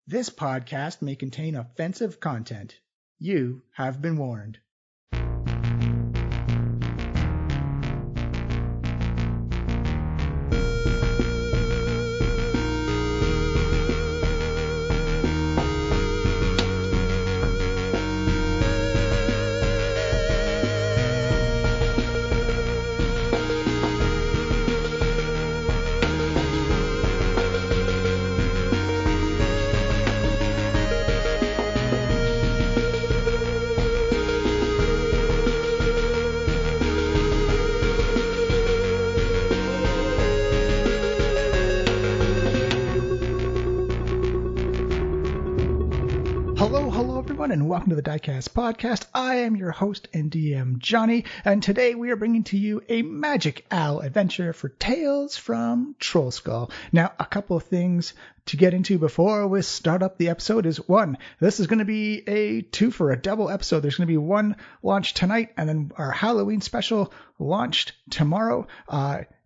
This podcast may contain offensive content. You have been warned. And welcome to the Diecast podcast. I am your host and DM, Johnny, and today we are bringing to you a Magic Owl adventure for Tales from Trollskull. Now, a couple of things to get into before we start up the episode is one, this is going to be a double episode. There's going to be one launched tonight and then our Halloween special launched tomorrow.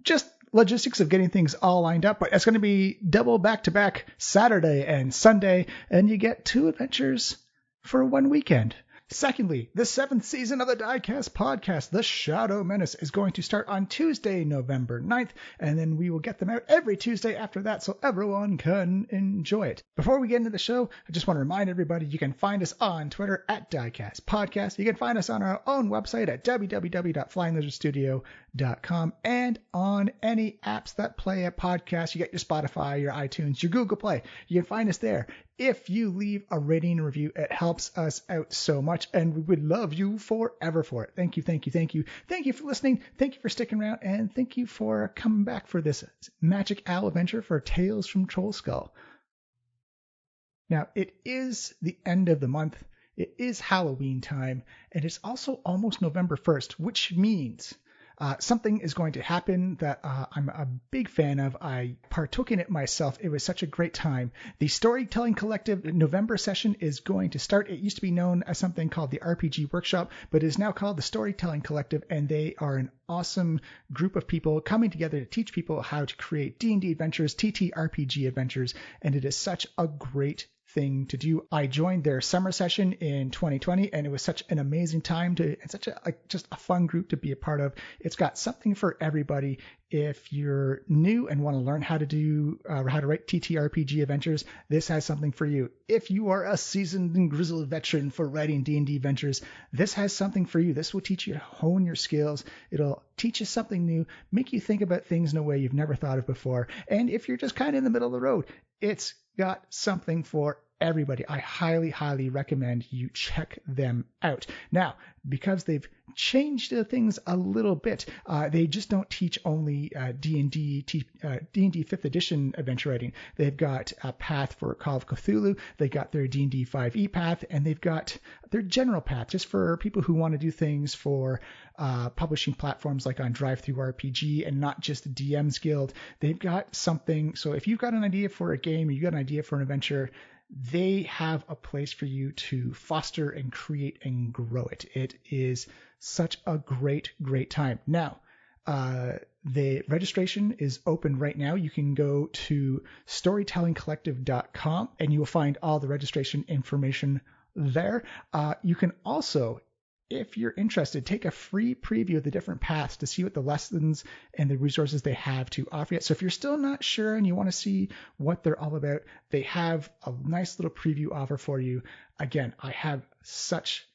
Just logistics of getting things all lined up, but it's going to be double back-to-back Saturday and Sunday, and you get two adventures for one weekend. Secondly, the 7th season of the Diecast podcast, The Shadow Menace, is going to start on Tuesday, November 9th, and then we will get them out every Tuesday after that so everyone can enjoy it. Before we get into the show, I just want to remind everybody you can find us on Twitter at Diecast Podcast. You can find us on our own website at www.flyinglizardstudio.com and on any apps that play a podcast. You get your Spotify, your iTunes, your Google Play. You can find us there. If you leave a rating and review, it helps us out so much, and we would love you forever for it. Thank you, thank you, thank you. Thank you for listening. Thank you for sticking around, and thank you for coming back for this Magic Owl adventure for Tales from Trollskull. Now, it is the end of the month. It is Halloween time, and it's also almost November 1st, which means something is going to happen that I'm a big fan of. I partook in it myself. It was such a great time. The Storytelling Collective November session is going to start. It used to be known as something called the RPG Workshop, but it is now called the Storytelling Collective, and they are an awesome group of people coming together to teach people how to create D&D adventures, TTRPG adventures, and it is such a great thing to do. I joined their summer session in 2020, and it was such an amazing time and such just a fun group to be a part of. It's got something for everybody. If you're new and want to learn how to write TTRPG adventures, this has something for you. If you are a seasoned and grizzled veteran for writing D&D adventures, this has something for you. This will teach you to hone your skills. It'll teach you something new, make you think about things in a way you've never thought of before. And if you're just kind of in the middle of the road, it's got something for everybody. I highly, highly recommend you check them out. Now, because they've changed things a little bit, they just don't teach only D&D 5th edition adventure writing. They've got a path for Call of Cthulhu. They've got their D&D 5e path, and they've got their general path just for people who want to do things for publishing platforms like on DriveThruRPG and not just the DM's Guild. They've got something. So if you've got an idea for a game or you've got an idea for an adventure, they have a place for you to foster and create and grow it. It is such a great, great time. Now, the registration is open right now. You can go to storytellingcollective.com and you will find all the registration information there. You can also, if you're interested, take a free preview of the different paths to see what the lessons and the resources they have to offer you. So if you're still not sure and you want to see what they're all about, they have a nice little preview offer for you. Again, I have such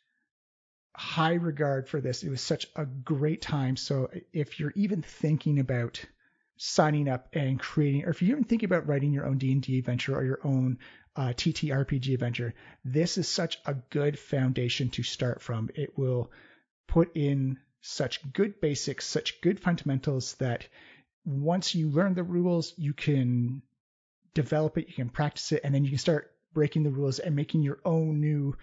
high regard for this. It was such a great time. So if you're even thinking about signing up and creating, or if you're even thinking about writing your own D&D adventure or your own TTRPG adventure, this is such a good foundation to start from. It will put in such good basics, such good fundamentals that once you learn the rules, you can develop it, you can practice it, and then you can start breaking the rules and making your own new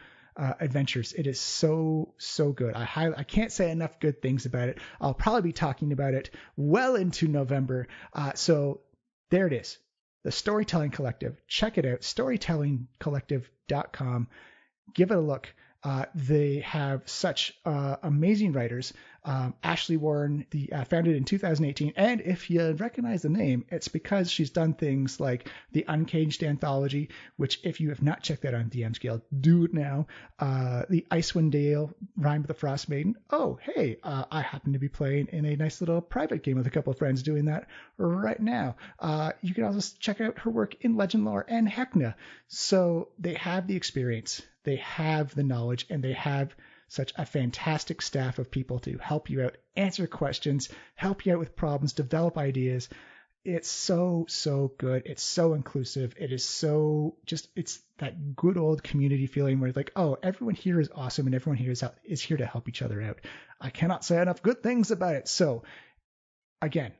adventures. It is so good. I can't say enough good things about it. I'll probably be talking about it well into November. So there it is. The Storytelling Collective. Check it out. Storytellingcollective.com. Give it a look. They have such amazing writers. Ashley Warren, founded in 2018. And if you recognize the name, it's because she's done things like the Uncaged Anthology, which if you have not checked that on DM's Guild, do it now. The Icewind Dale, Rime with the Frost Maiden. Oh, hey, I happen to be playing in a nice little private game with a couple of friends doing that right now. You can also check out her work in Legend Lore and Heckna. So they have the experience, they have the knowledge, and they have such a fantastic staff of people to help you out, answer questions, help you out with problems, develop ideas. It's so, so good. It's so inclusive. It is so it's that good old community feeling where it's like, oh, everyone here is awesome and everyone here is here to help each other out. I cannot say enough good things about it. So again,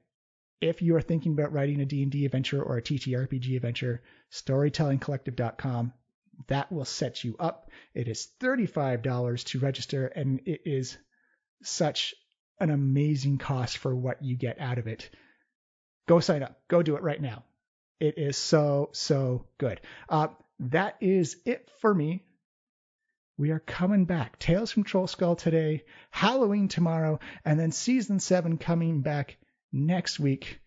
if you are thinking about writing a D&D adventure or a TTRPG adventure, storytellingcollective.com, that will set you up. It is $35 to register, and it is such an amazing cost for what you get out of it. Go sign up. Go do it right now. It is so, so good. That is it for me. We are coming back. Tales from Trollskull today, Halloween tomorrow, and then Season 7 coming back next week.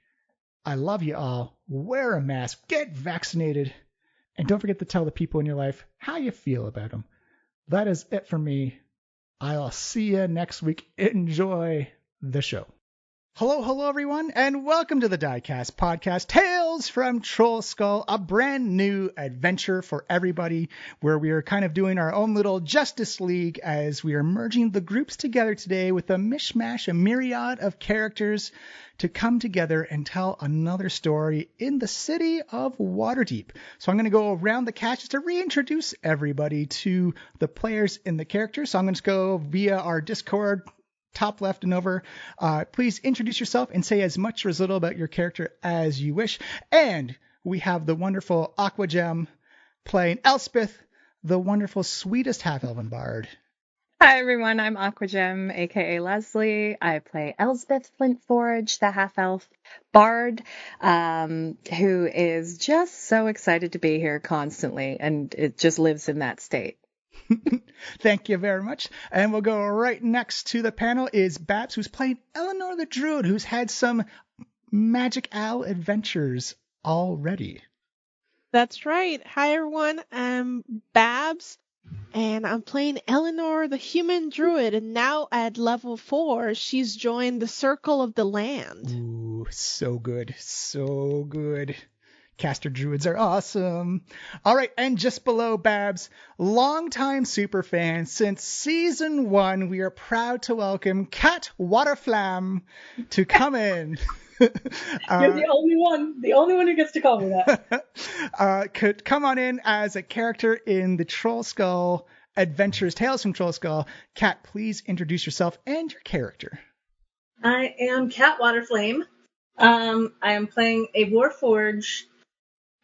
I love you all. Wear a mask. Get vaccinated. And don't forget to tell the people in your life how you feel about them. That is it for me. I'll see you next week. Enjoy the show. Hello, everyone, and welcome to the Diecast podcast, Tales from Trollskull, a brand new adventure for everybody, where we are kind of doing our own little Justice League as we are merging the groups together today with a mishmash, a myriad of characters to come together and tell another story in the city of Waterdeep. So I'm going to go around the cast just to reintroduce everybody to the players and the characters. So I'm going to go via our Discord, top left and over. Please introduce yourself and say as much or as little about your character as you wish. And we have the wonderful Aqua Gem playing Elsbeth, the wonderful, sweetest half-elven bard. Hi everyone, I'm Aqua Gem, aka Leslie. I play Elsbeth Flintforge, the half-elf bard, who is just so excited to be here constantly, and it just lives in that state. Thank you very much. And we'll go right next to the panel is Babs, who's playing Eleanor the Druid, who's had some Magic Owl adventures already. That's right. Hi everyone, I'm Babs, and I'm playing Eleanor the Human Druid, and now at level 4, she's joined the Circle of the Land. Ooh, so good. So good. Caster Druids are awesome. All right, and just below Babs, longtime superfan since Season 1, we are proud to welcome Kat Waterflam to come in. You're the only one who gets to call me that. Could come on in as a character in the Trollskull Adventures, Tales from Trollskull. Kat, please introduce yourself and your character. I am Kat Waterflame. I am playing a Warforged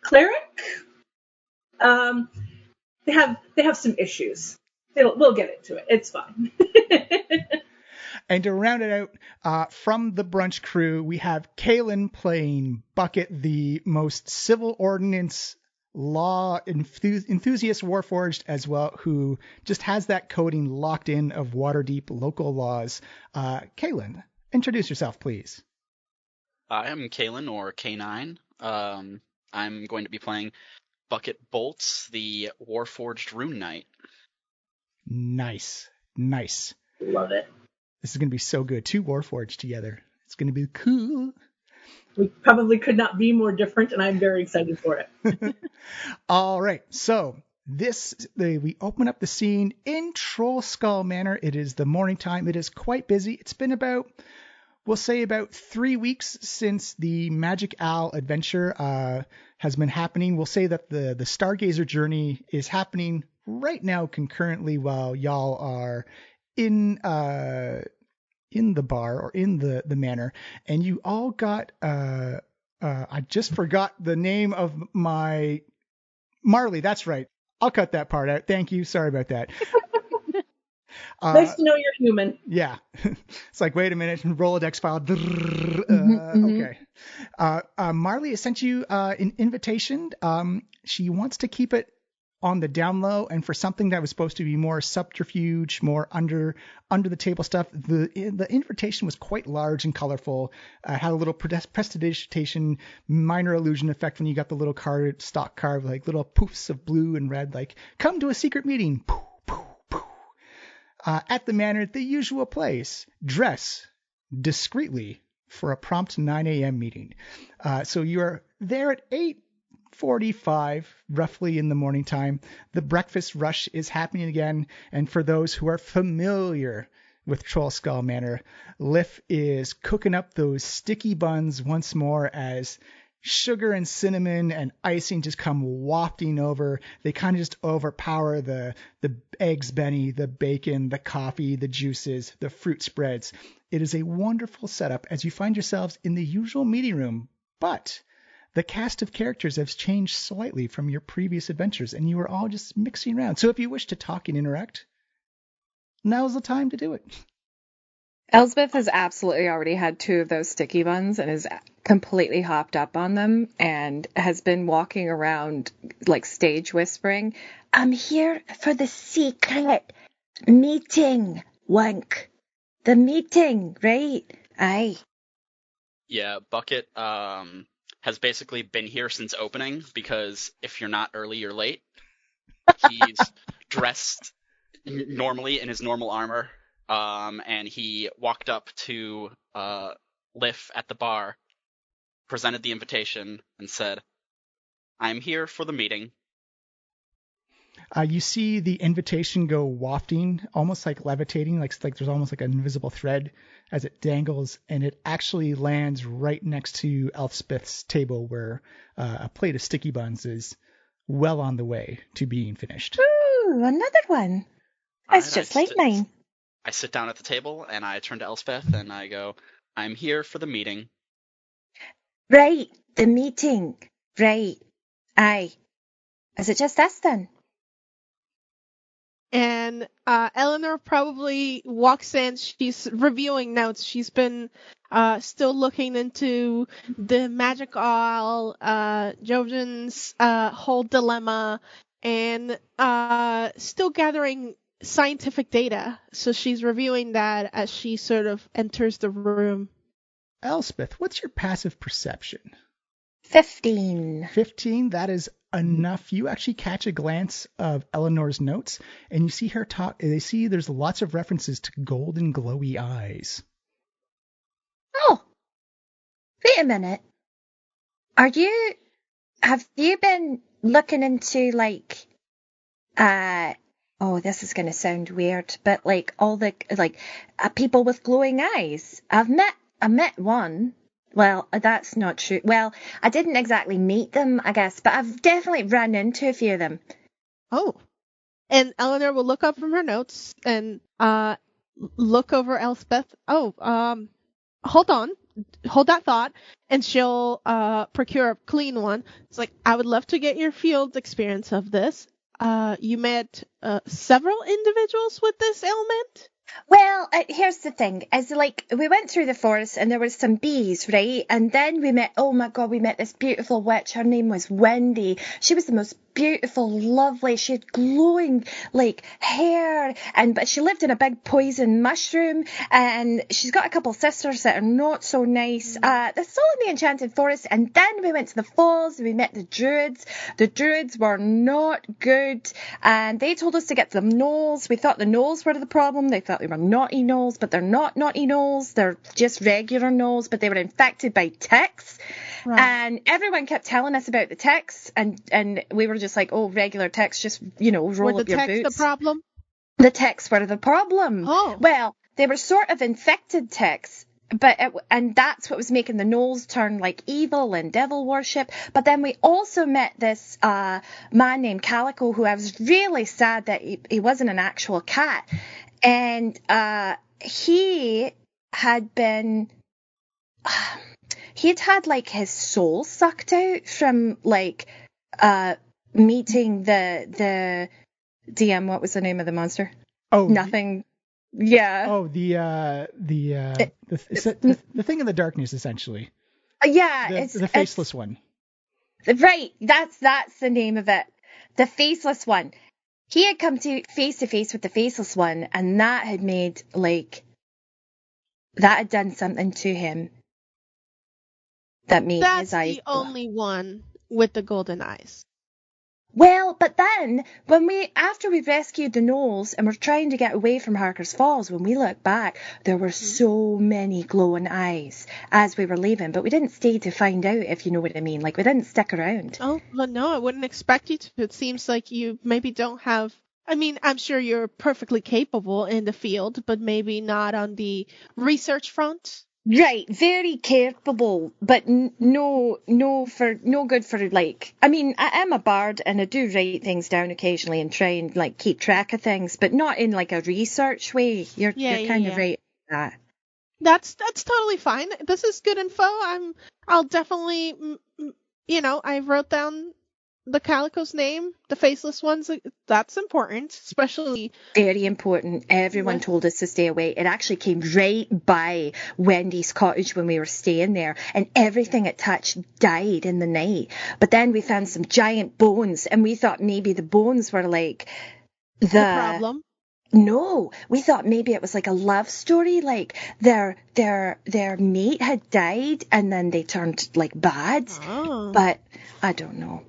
cleric. They have some issues. We'll get into it. It's fine. And to round it out, from the brunch crew, we have Kaylin playing Bucket, the most civil ordinance law enthusiast Warforged as well, who just has that coding locked in of Waterdeep local laws. Kaylin, introduce yourself, please. I am Kaylin, or K9. I'm going to be playing Bucket Bolts, the Warforged Rune Knight. Nice. Love it. This is going to be so good. 2 Warforged together. It's going to be cool. We probably could not be more different, and I'm very excited for it. All right. So we open up the scene in Trollskull Manor. It is the morning time. It is quite busy. It's been we'll say about 3 weeks since the Magic Owl adventure has been happening. We'll say that the Stargazer journey is happening right now concurrently while y'all are in the bar or in the manor, and you all got I just forgot the name of my Marley. That's right. I'll cut that part out. Thank you. Sorry about that. Nice to know you're human. Yeah. It's like, wait a minute, Rolodex file. Okay. Marley has sent you an invitation. She wants to keep it on the down low, and for something that was supposed to be more subterfuge, more under the table stuff, the invitation was quite large and colorful. Had a little prestidigitation, minor illusion effect when you got the little stock card, like little poofs of blue and red, like come to a secret meeting. Poof, poof, poof. At the manor, the usual place. Dress discreetly for a prompt 9 a.m. meeting. So you're there at 8:45, roughly in the morning time. The breakfast rush is happening again. And for those who are familiar with Trollskull Manor, Liff is cooking up those sticky buns once more as sugar and cinnamon and icing just come wafting over. They kind of just overpower the eggs Benny, the bacon, the coffee, the juices, the fruit spreads. It is a wonderful setup as you find yourselves in the usual meeting room, but the cast of characters has changed slightly from your previous adventures, and you are all just mixing around. So if you wish to talk and interact, now's the time to do it. Elsbeth has absolutely already had 2 of those sticky buns and is completely hopped up on them and has been walking around like stage whispering, I'm here for the secret meeting, Wink. The meeting, right? Aye. Yeah, Bucket has basically been here since opening, because if you're not early, you're late. He's dressed normally in his normal armor. And he walked up to Liff at the bar, presented the invitation, and said, I'm here for the meeting. You see the invitation go wafting, almost like levitating, like there's almost like an invisible thread as it dangles, and it actually lands right next to Elsbeth's table, where a plate of sticky buns is well on the way to being finished. Ooh, another one. It's just like mine. I sit down at the table and I turn to Elsbeth and I go, I'm here for the meeting. Right, the meeting. Right. Aye. Is it just us then? And Eleanor probably walks in. She's reviewing notes. She's been still looking into the magic oil, Jojen's whole dilemma, and still gathering scientific data. So she's reviewing that as she sort of enters the room. Elsbeth, what's your passive perception? 15. 15, that is enough. You actually catch a glance of Eleanor's notes, and you see her talk. They see there's lots of references to golden glowy eyes. Oh, wait a minute. Have you been looking into like, oh, this is going to sound weird, but like all the, like, people with glowing eyes? I met one. Well, that's not true. Well, I didn't exactly meet them, I guess, but I've definitely run into a few of them. Oh. And Eleanor will look up from her notes and look over Elsbeth. Oh, hold on. Hold that thought. And she'll procure a clean one. It's like, I would love to get your field experience of this. You met several individuals with this ailment? Well, here's the thing, is like, we went through the forest and there was some bees, right? And then we met this beautiful witch. Her name was Wendy. She was the most beautiful, lovely. She had glowing, like, hair, but she lived in a big poison mushroom, and she's got a couple sisters that are not so nice. That's all in the Enchanted Forest. And then we went to the falls and we met the druids. The druids were not good, and they told us to get some gnolls. We thought the gnolls were the problem. They thought they were naughty gnolls, but they're not naughty gnolls. They're just regular gnolls, but they were infected by ticks. Right. And everyone kept telling us about the ticks, and we were just like, oh, regular ticks, just, roll up your boots. Were the ticks the problem? The ticks were the problem. Oh. Well, they were sort of infected ticks, and that's what was making the gnolls turn like evil and devil worship. But then we also met this man named Calico, who I was really sad that he wasn't an actual cat. And he had been... He'd had like his soul sucked out from like meeting the DM. What was the name of the monster? Oh, nothing. Yeah. Oh, the thing in the darkness, essentially. Yeah, the faceless one. Right. That's the name of it. the faceless one. He had come to face with the faceless one, and that had made, like, that had done something to him that made his eyes. That's the only one with the golden eyes. Well, but then, after we rescued the gnolls and we're trying to get away from Harker's Falls, when we look back, there were so many glowing eyes as we were leaving, but we didn't stay to find out, if you know what I mean. Like, we didn't stick around. Oh, well, no, I wouldn't expect you to. It seems like you maybe don't have... I mean, I'm sure you're perfectly capable in the field, but maybe not on the research front. Right, very capable, but no good for, like, I mean, I am a bard and I do write things down occasionally and try and, like, keep track of things, but not in, like, a research way. You're kind of right with that. That's totally fine. This is good info. I'll definitely, I wrote down the Calico's name, the faceless ones. That's important, especially. Very important. Everyone told us to stay away. It actually came right by Wendy's cottage when we were staying there, and everything it touched died in the night. But then we found some giant bones, and we thought maybe the bones were like the problem. No, we thought maybe it was like a love story, like their mate had died and then they turned like bad. Oh. But I don't know.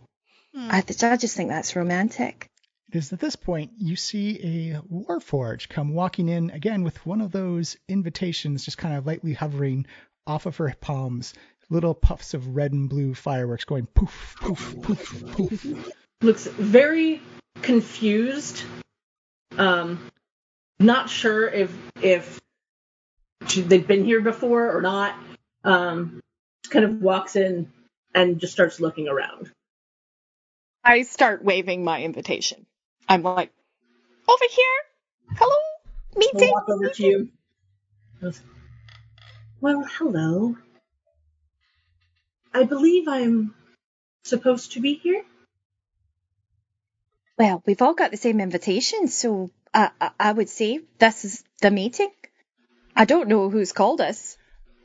I just think that's romantic. It is at this point you see a Warforged come walking in again with one of those invitations just kind of lightly hovering off of her palms. Little puffs of red and blue fireworks going poof, poof, poof, poof. Looks very confused. Not sure if they've been here before or not. Kind of walks in and just starts looking around. I start waving my invitation. I'm like, over here. Hello, meeting. He'll walk over to you. Goes, well, hello. I believe I'm supposed to be here. Well, we've all got the same invitation, so I would say this is the meeting. I don't know who's called us.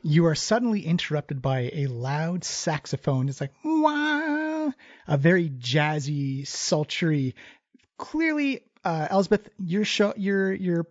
You are suddenly interrupted by a loud saxophone. It's like, wow, a very jazzy, sultry. Clearly, Elsbeth, your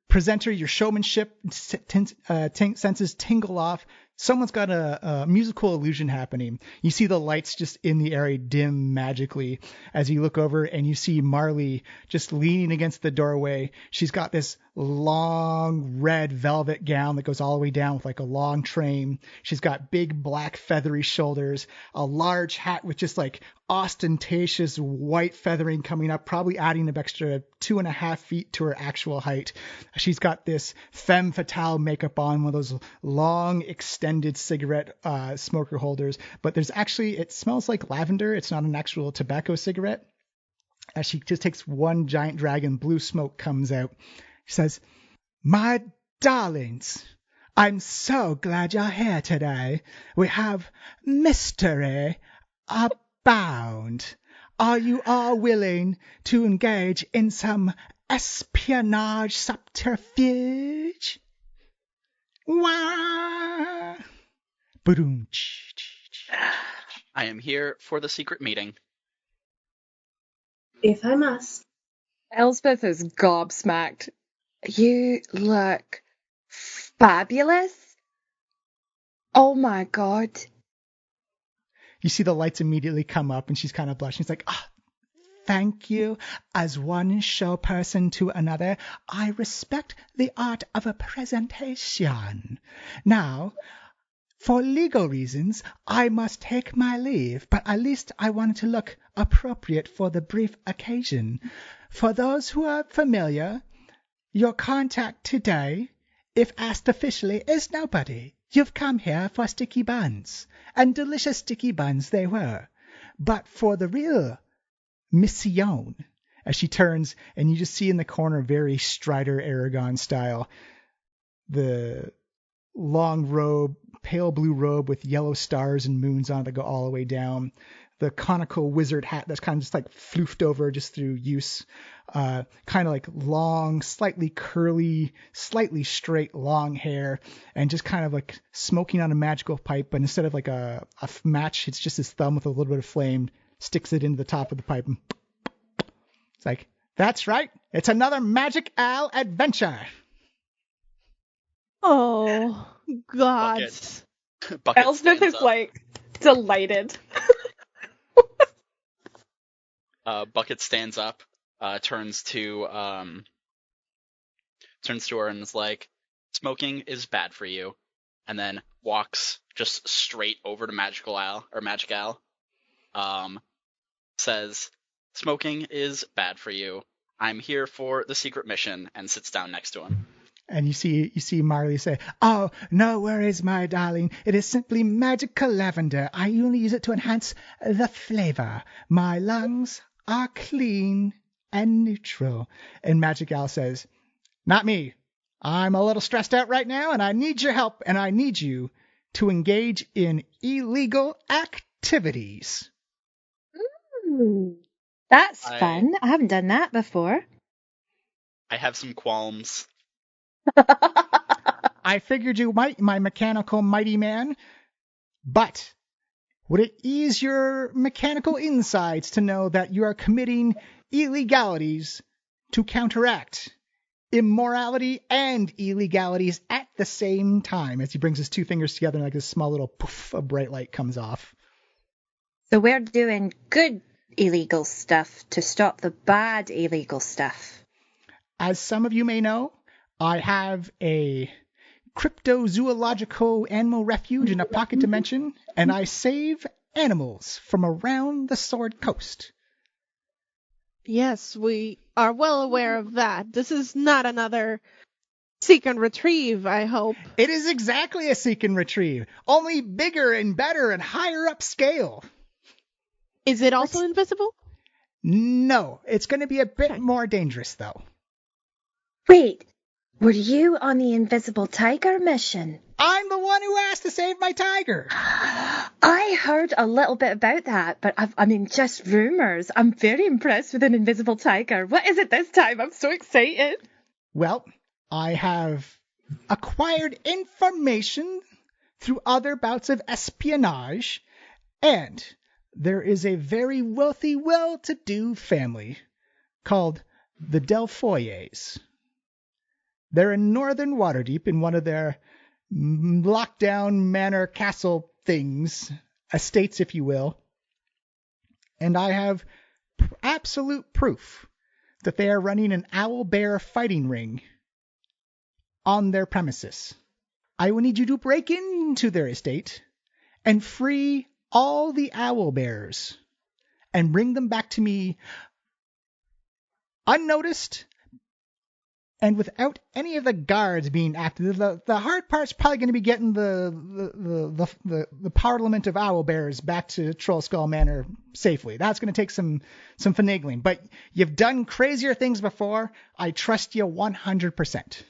presenter, your showmanship senses tingle off. Someone's got a musical illusion happening. You see the lights just in the area dim magically as you look over, and you see Marley just leaning against the doorway. She's got this long red velvet gown that goes all the way down with like a long train. She's got big black feathery shoulders, a large hat with just like ostentatious white feathering coming up, probably adding an extra 2.5 feet to her actual height. She's got this femme fatale makeup on, one of those long extended cigarette smoker holders, but there's actually, it smells like lavender. It's not an actual tobacco cigarette. As she just takes one giant drag and blue smoke comes out. She says, my darlings, I'm so glad you're here today. We have mystery abound. Are you all willing to engage in some espionage subterfuge? Wah! Boom. I am here for the secret meeting. If I must. Elsbeth is gobsmacked. You look fabulous. Oh my God. You see the lights immediately come up and she's kind of blushing. She's like, thank you. As one show person to another, I respect the art of a presentation. Now, for legal reasons, I must take my leave, but at least I wanted to look appropriate for the brief occasion. For those who are familiar, your contact today, if asked officially, is nobody. You've come here for sticky buns, and delicious sticky buns they were. But for the real mission, as she turns, and you just see in the corner, very Strider Aragon style, the long robe, pale blue robe with yellow stars and moons on it that go all the way down. The conical wizard hat that's kind of just like floofed over just through use. Kind of like long, slightly curly, slightly straight, long hair, and just kind of like smoking on a magical pipe. But instead of like a match, it's just his thumb with a little bit of flame, sticks it into the top of the pipe and It's like, that's right. It's another Magic Owl adventure. Oh, God. Bucket Elsbeth stands is up. delighted. Bucket stands up, turns to her and is like, "Smoking is bad for you," and then walks just straight over to Magic Owl. Says, "Smoking is bad for you. I'm here for the secret mission," and sits down next to him. And you see Marley say, "Oh, no worries, my darling. It is simply magical lavender. I only use it to enhance the flavor. My lungs are clean and neutral." And Magic Owl says, "Not me. I'm a little stressed out right now, and I need your help, and I need you to engage in illegal activities." Ooh, that's fun. I haven't done that before. I have some qualms. I figured you might, my mechanical mighty man, but would it ease your mechanical insides to know that you are committing illegalities to counteract immorality and illegalities at the same time? As he brings his two fingers together and like this small little poof of bright light comes off. So we're doing good illegal stuff to stop the bad illegal stuff. As some of you may know, I have a cryptozoological animal refuge in a pocket dimension, and I save animals from around the Sword Coast. Yes, we are well aware of that. This is not another seek and retrieve, I hope. It is exactly a seek and retrieve, only bigger and better and higher up scale. Is it also invisible? No, it's going to be a bit more dangerous, though. Wait, were you on the Invisible Tiger mission? I'm the one who asked to save my tiger. I heard a little bit about that, but just rumors. I'm very impressed with an invisible tiger. What is it this time? I'm so excited. Well, I have acquired information through other bouts of espionage, and there is a very wealthy, well-to-do family called the Delfoyers. They're in northern Waterdeep in one of their lockdown manor castle things, estates, if you will. And I have absolute proof that they are running an owl-bear fighting ring on their premises. I will need you to break into their estate and free all the owl bears and bring them back to me unnoticed and without any of the guards being active. The hard part's probably going to be getting the parliament of owl bears back to Trollskull Manor safely. That's going to take some finagling, but you've done crazier things before. I trust you 100%.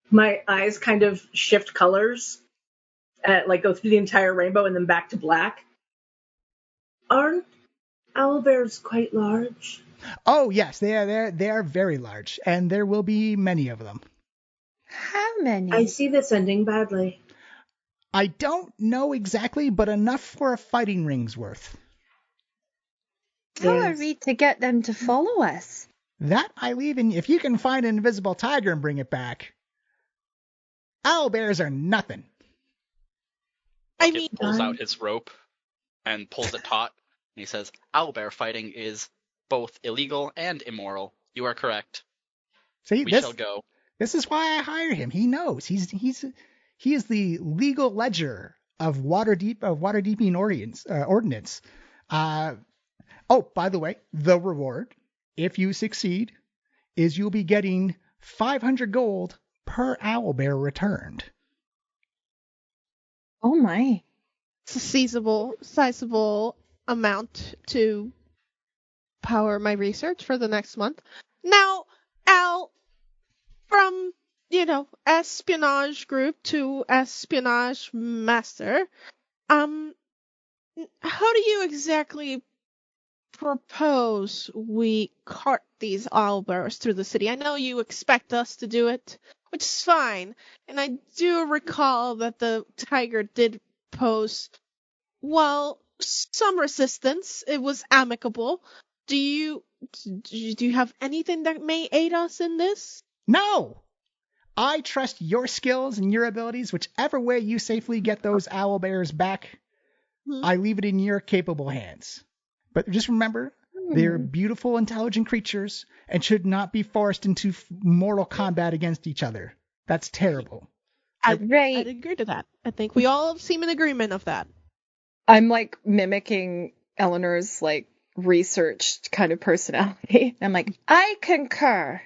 My eyes kind of shift colors, like go through the entire rainbow and then back to black. Aren't owlbears quite large? Oh yes, they are very large, and there will be many of them. How many? I see this ending badly. I don't know exactly, but enough for a fighting ring's worth. How are we to get them to follow us? That I leave in. If you can find an invisible tiger and bring it back, owlbears are nothing. Bucket pulls out his rope and pulls it taut, and he says, "Owlbear fighting is both illegal and immoral. You are correct. See, we shall go." This is why I hired him. He knows. He is the legal ledger of Waterdeepian ordinance. Oh, by the way, the reward, if you succeed, is you'll be getting 500 gold per owlbear returned. Oh my. It's a sizable amount to power my research for the next month. Now, Al, from, espionage group to espionage master, how do you exactly propose we cart these owlbears through the city? I know you expect us to do it, which is fine, and I do recall that the tiger did pose, some resistance. It was amicable. Do you do you have anything that may aid us in this? No! I trust your skills and your abilities. Whichever way you safely get those owlbears back, I leave it in your capable hands. But just remember, they're beautiful, intelligent creatures and should not be forced into mortal combat against each other. That's terrible. I'd agree to that. I think we all seem in agreement of that. I'm like mimicking Eleanor's like researched kind of personality. I'm like, I concur.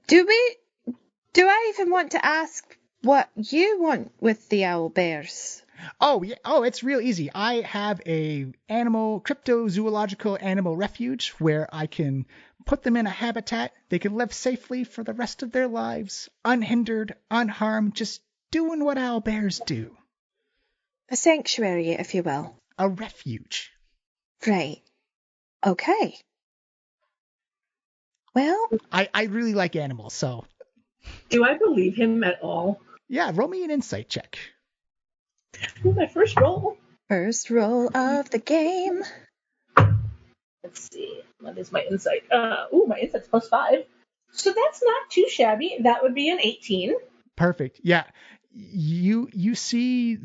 Do I even want to ask what you want with the owlbears? Oh, yeah. Oh, it's real easy. I have a cryptozoological animal refuge where I can put them in a habitat. They can live safely for the rest of their lives, unhindered, unharmed, just doing what owlbears do. A sanctuary, if you will. A refuge. Right. Okay. Well, I really like animals, so. Do I believe him at all? Yeah, roll me an insight check. Ooh, my first roll. first roll of the game. Let's see. What is my insight? My insight's +5. So that's not too shabby. That would be an 18. Perfect. Yeah. You see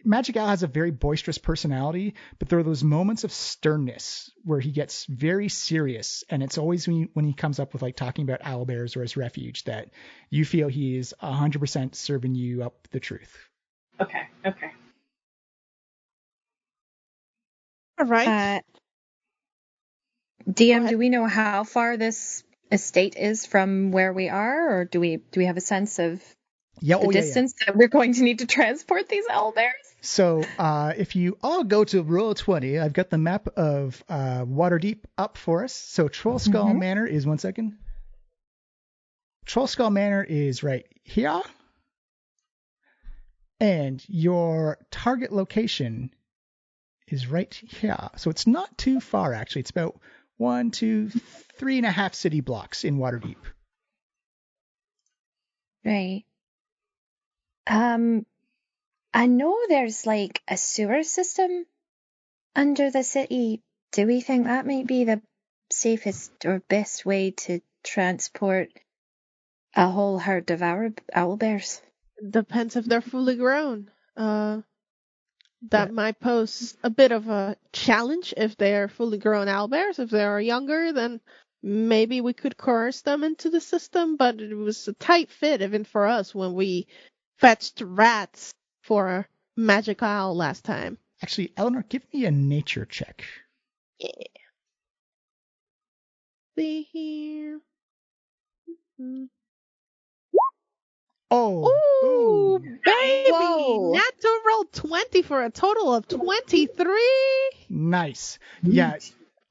Magic Owl has a very boisterous personality, but there are those moments of sternness where he gets very serious, and it's always when he comes up with like talking about owlbears or his refuge that you feel he is 100% serving you up the truth. Okay. All right. DM, do we know how far this estate is from where we are, or do we have a sense of the distance that we're going to need to transport these owlbears? So if you all go to roll 20, I've got the map of Waterdeep up for us. So Trollskull Manor is, one second. Trollskull Manor is right here. And your target location is right here. So it's not too far, actually. It's about 1, 2, 3.5 city blocks in Waterdeep. Right. I know there's like a sewer system under the city. Do we think that might be the safest or best way to transport a whole herd of owlbears? Depends if they're fully grown. That might pose a bit of a challenge if they're fully grown owlbears. If they're younger, then maybe we could coerce them into the system, but it was a tight fit even for us when we fetched rats for a magic owl last time. Actually, Eleanor, give me a nature check. Yeah. See here. Oh, ooh, boom. baby! Whoa. Natural roll 20 for a total of 23. Nice. Yeah.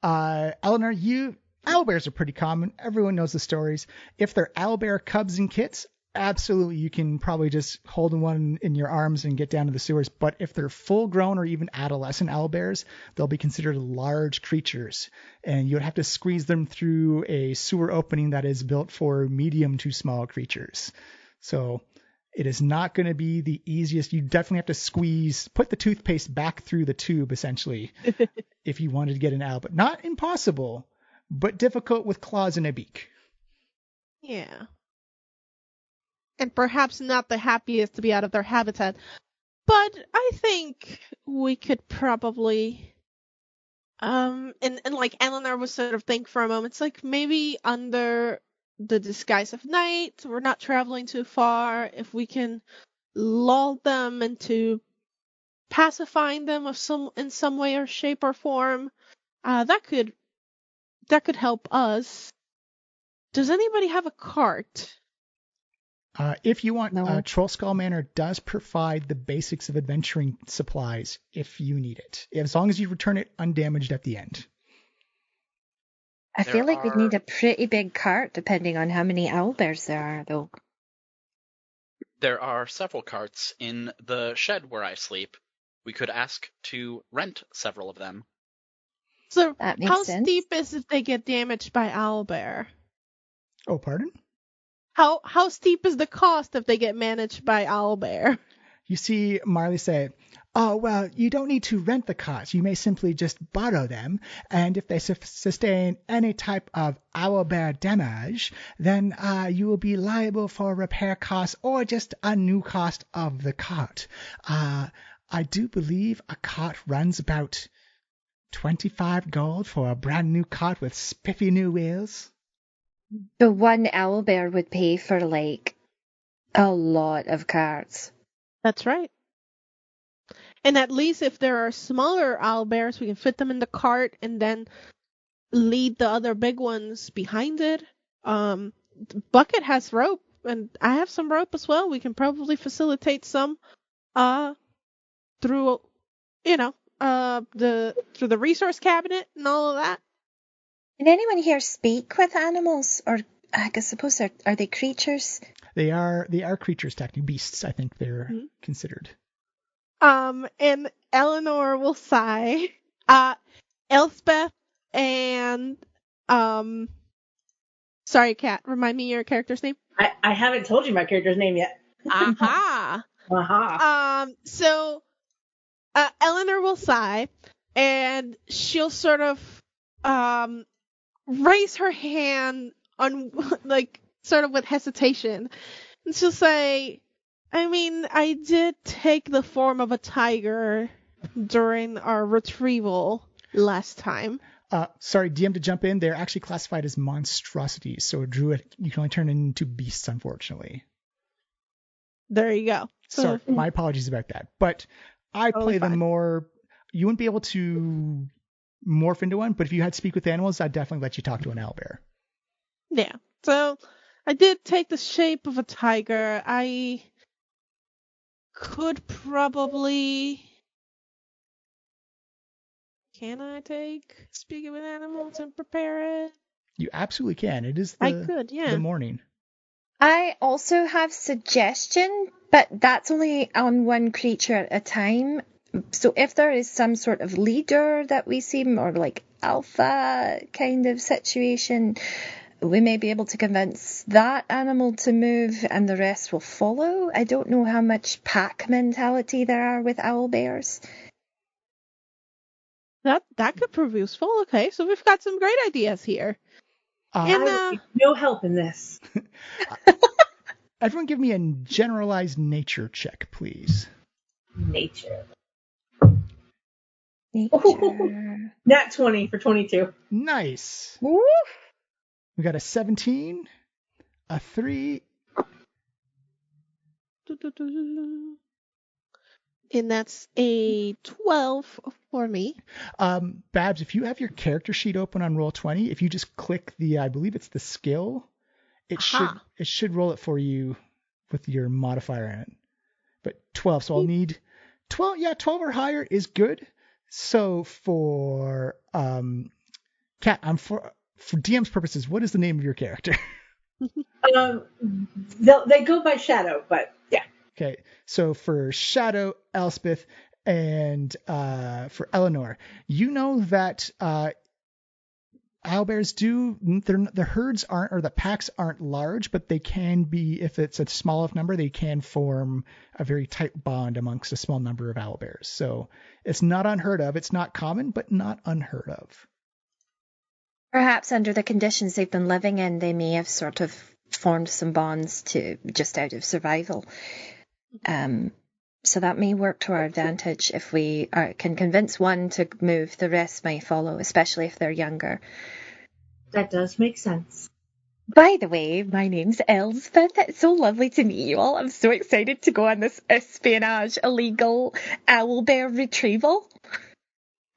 Eleanor, owlbears are pretty common. Everyone knows the stories. If they're owlbear cubs and kits, absolutely, you can probably just hold one in your arms and get down to the sewers. But if they're full-grown or even adolescent owlbears, they'll be considered large creatures, and you would have to squeeze them through a sewer opening that is built for medium to small creatures. So it is not going to be the easiest. You definitely have to put the toothpaste back through the tube, essentially, if you wanted to get an owl. But not impossible, but difficult with claws and a beak. Yeah. And perhaps not the happiest to be out of their habitat. But I think we could probably, and like Eleanor was sort of think for a moment, it's like maybe under the disguise of night, we're not traveling too far, if we can lull them into pacifying them in some way or shape or form, that could help us. Does anybody have a cart? If you want, No. Trollskull Manor does provide the basics of adventuring supplies if you need it, as long as you return it undamaged at the end. I feel like we'd need a pretty big cart depending on how many owlbears there are, though. There are several carts in the shed where I sleep. We could ask to rent several of them. So That makes how sense. steep is if they get damaged by owlbear? Oh, pardon? How steep is the cost if they get managed by owlbear? You see Marley say, "Oh, well, you don't need to rent the cots. You may simply just borrow them, and if they sustain any type of owlbear damage, then you will be liable for repair costs or just a new cost of the cot. I do believe a cot runs about 25 gold for a brand new cot with spiffy new wheels." The one owlbear would pay for like a lot of carts. That's right. And at least if there are smaller owlbears, we can fit them in the cart and then lead the other big ones behind it. Bucket has rope, and I have some rope as well. We can probably facilitate some through through the resource cabinet and all of that. Can anyone here speak with animals? Or I suppose are they creatures? They are creatures, technically beasts. I think they're considered. And Eleanor will sigh. Elsbeth and sorry, Kat, remind me your character's name. I haven't told you my character's name yet. Aha. So Eleanor will sigh, and she'll sort of raise her hand on sort of with hesitation, and she'll say, I mean, I did take the form of a tiger during our retrieval last time. Sorry, DM, to jump in. They're actually classified as monstrosities, so a druid, you can only turn into beasts, unfortunately. There you go. Sorry, my apologies about that. But I play them more. You wouldn't be able to morph into one, but if you had to speak with animals, I'd definitely let you talk to an owlbear. Yeah. So I did take the shape of a tiger. I could probably. Can I take speaking with animals and prepare it? You absolutely can. It is I could, yeah. the morning. I also have suggestion, but that's only on one creature at a time. So if there is some sort of leader that we see, or like alpha kind of situation, we may be able to convince that animal to move and the rest will follow. I don't know how much pack mentality there are with owlbears. That could prove useful. Okay, so we've got some great ideas here. I need no help in this. Everyone give me a generalized nature check, please. Nature. Nat 20 for 22. Nice. Woo! We got a 17, a 3. And that's a 12 for me. Babs, if you have your character sheet open on Roll20, if you just click I believe it's the skill, it should roll it for you with your modifier in it. But 12, so I'll need 12. Yeah, 12 or higher is good. So for Kat, for DM's purposes, what is the name of your character? They go by Shadow, but yeah. Okay, so for Shadow, Elsbeth, and for Eleanor, you know that owlbears the herds aren't, or the packs aren't large, but they can be, if it's a small enough number, they can form a very tight bond amongst a small number of owlbears. So it's not unheard of. It's not common, but not unheard of. Perhaps under the conditions they've been living in, they may have sort of formed some bonds just out of survival. So that may work to our advantage. If we can convince one to move, the rest may follow, especially if they're younger. That does make sense. By the way, my name's Elsbeth. It's so lovely to meet you all. I'm so excited to go on this espionage, illegal owlbear retrieval.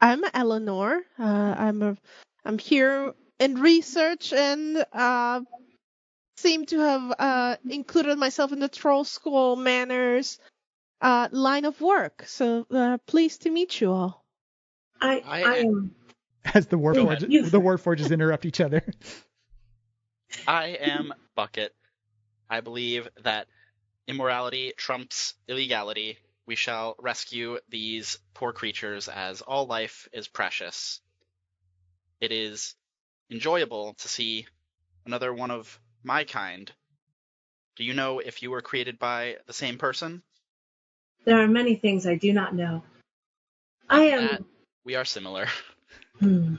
I'm Eleanor. I'm here in research and seem to have included myself in the Trollskull Manor's line of work. So pleased to meet you all. I am. As the Warforges interrupt each other. I am Bucket. I believe that immorality trumps illegality. We shall rescue these poor creatures, as all life is precious. It is enjoyable to see another one of my kind. Do you know if you were created by the same person? There are many things I do not know. I am. We are similar. I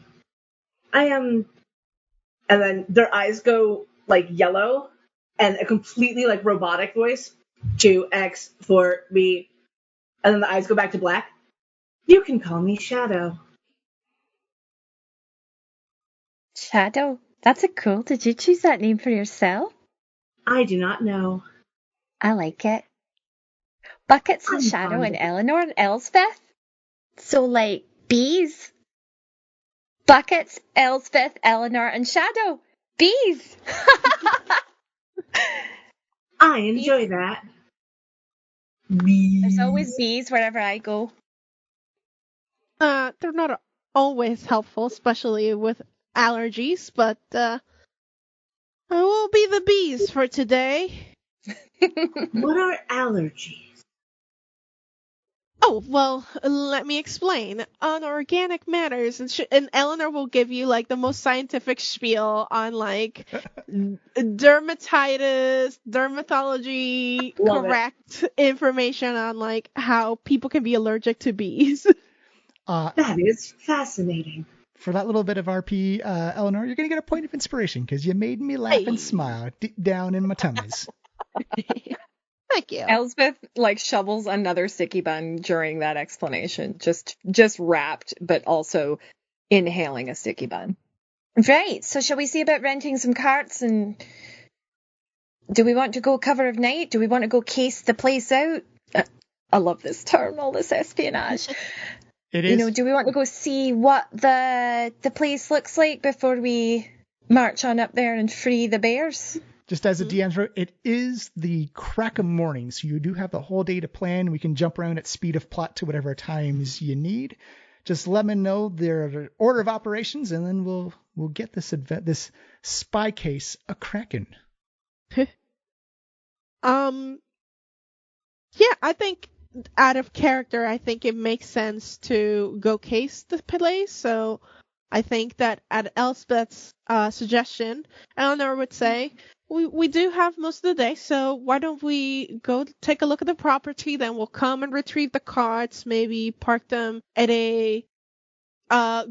am. And then their eyes go like yellow, and a completely like robotic voice. 2X for B. And then the eyes go back to black. You can call me Shadow. Shadow? That's a cool. Did you choose that name for yourself? I do not know. I like it. Buckets and I'm Shadow fond and of it. Eleanor and Elsbeth? So like bees? Buckets, Elsbeth, Eleanor, and Shadow. Bees! I enjoy that. There's always Bees. bees wherever I go. They're not always helpful, especially with allergies, but I will be the bees for today. What are allergies? Oh, well, let me explain. On organic matters, and Eleanor will give you like the most scientific spiel on like dermatitis, dermatology, Love it. correct information on like how people can be allergic to bees. That is fascinating. For that little bit of RP, Eleanor, you're going to get a point of inspiration because you made me laugh and smile deep down in my tummies. Thank you. Elsbeth like shovels another sticky bun during that explanation. Just wrapped, but also inhaling a sticky bun. Right. So shall we see about renting some carts, and do we want to go cover of night? Do we want to go case the place out? I love this term, all this espionage. It is. Do we want to go see what the place looks like before we march on up there and free the bears? Just as a DM's wrote, it is the crack of morning, so you do have the whole day to plan. We can jump around at speed of plot to whatever times you need. Just let me know their order of operations, and then we'll get this spy case a cracking. Yeah, I think out of character, I think it makes sense to go case the place. So I think that at Elspeth's suggestion, Eleanor would say, we do have most of the day, so why don't we go take a look at the property, then we'll come and retrieve the carts, maybe park them at a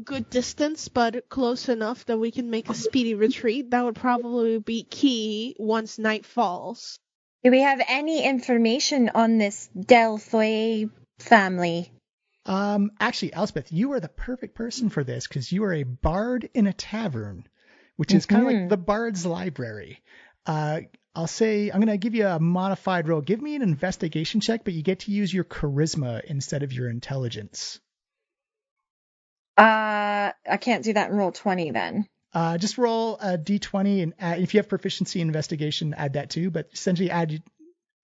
good distance, but close enough that we can make a speedy retreat. That would probably be key once night falls. Do we have any information on this Delfoy family? Actually, Elsbeth, you are the perfect person for this because you are a bard in a tavern, which is kind of like the bard's library. I'll say I'm going to give you a modified roll. Give me an investigation check, but you get to use your charisma instead of your intelligence. I can't do that in roll 20 then. Just roll a d20 and add, if you have proficiency in investigation, add that too. But essentially,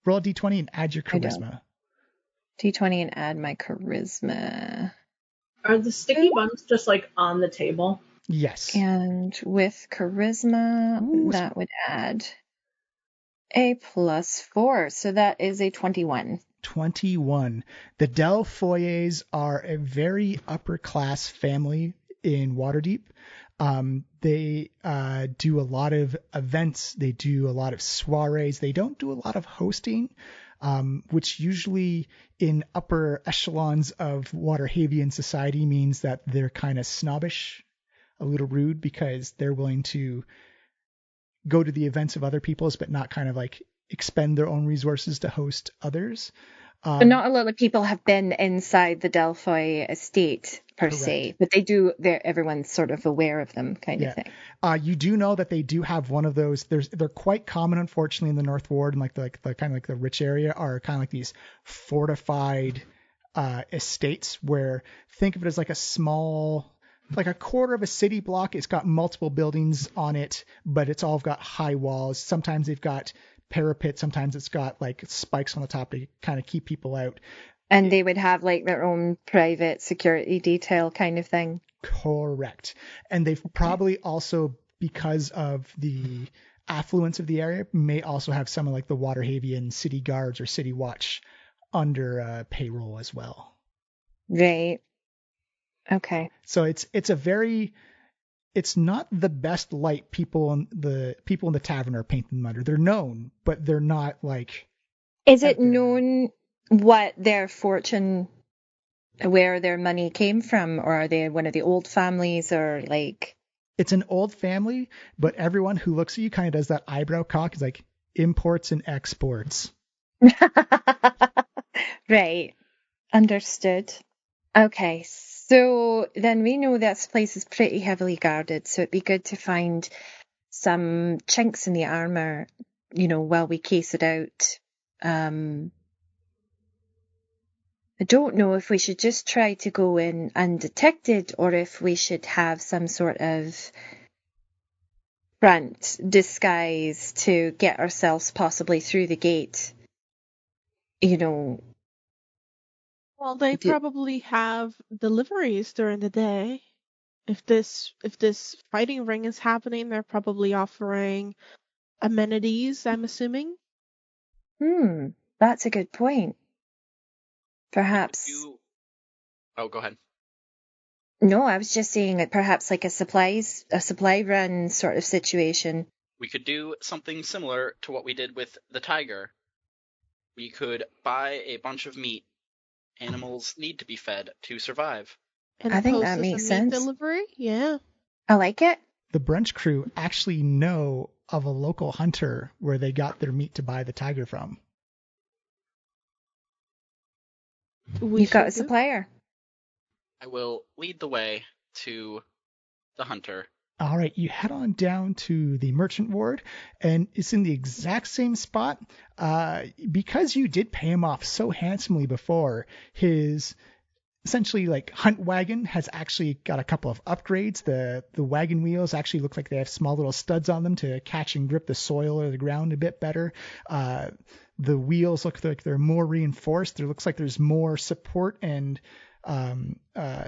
roll a d20 and add your charisma. D20 and add my charisma. Are the sticky buns just like on the table? Yes. And with charisma, that would add a +4. So that is a 21. 21. The Delfoyers are a very upper class family in Waterdeep. They do a lot of events. They do a lot of soirees. They don't do a lot of hosting, which usually in upper echelons of Waterhavian society means that they're kind of snobbish, a little rude, because they're willing to go to the events of other people's, but not kind of like expend their own resources to host others. But not a lot of people have been inside the Delfoy estate per se, but they do. Everyone's sort of aware of them, kind of thing. You do know that they do have one of those. They're quite common, unfortunately, in the North Ward, and the kind of like the rich area are kind of like these fortified estates where think of it as like a small, like a quarter of a city block. It's got multiple buildings on it, but it's all got high walls. Sometimes they've got parapet, sometimes it's got like spikes on the top to kind of keep people out. And they would have like their own private security detail kind of thing. Correct. And they've probably also, because of the affluence of the area, may also have some of like the Waterhavian city guards or city watch under payroll as well. Right. Okay. So it's not the best light people in the tavern are painting them under. They're known, but they're not like. Is it known what their fortune, where their money came from, or are they one of the old families, or like... It's an old family, but everyone who looks at you kind of does that eyebrow cock. Is like imports and exports. Right. Understood. Okay, so then we know this place is pretty heavily guarded, so it'd be good to find some chinks in the armor, while we case it out. I don't know if we should just try to go in undetected, or if we should have some sort of front disguise to get ourselves possibly through the gate. Well, they probably have deliveries during the day. If this fighting ring is happening, they're probably offering amenities, I'm assuming. That's a good point. Perhaps. Oh, go ahead. No, I was just saying that perhaps like a supply run sort of situation. We could do something similar to what we did with the tiger. We could buy a bunch of meat. Animals need to be fed to survive. And I think post that as makes a meat sense. delivery? Yeah. I like it. The brunch crew actually know of a local hunter where they got their meat to buy the tiger from. You've got a supplier. I will lead the way to the hunter. All right, you head on down to the merchant ward, and it's in the exact same spot. Because you did pay him off so handsomely before, his essentially like hunt wagon has actually got a couple of upgrades. The wagon wheels actually look like they have small little studs on them to catch and grip the soil or the ground a bit better. The wheels look like they're more reinforced. There looks like there's more support and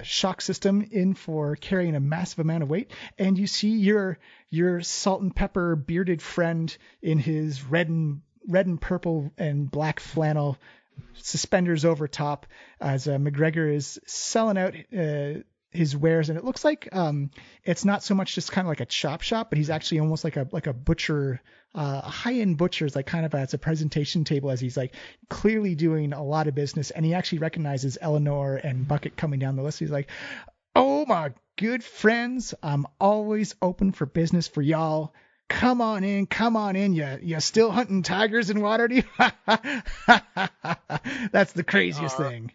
shock system in for carrying a massive amount of weight. And you see your salt and pepper bearded friend in his red and purple and black flannel, suspenders over top, as McGregor is selling out his wares. And it looks like it's not so much just kind of like a chop shop, but he's actually almost like a butcher, a high-end butcher, is like kind of as a presentation table, as he's like clearly doing a lot of business. And he actually recognizes Eleanor and Bucket coming down the list. He's like, "Oh my good friends, I'm always open for business for y'all. Come on in. You still hunting tigers in Waterdeep?" That's the craziest thing.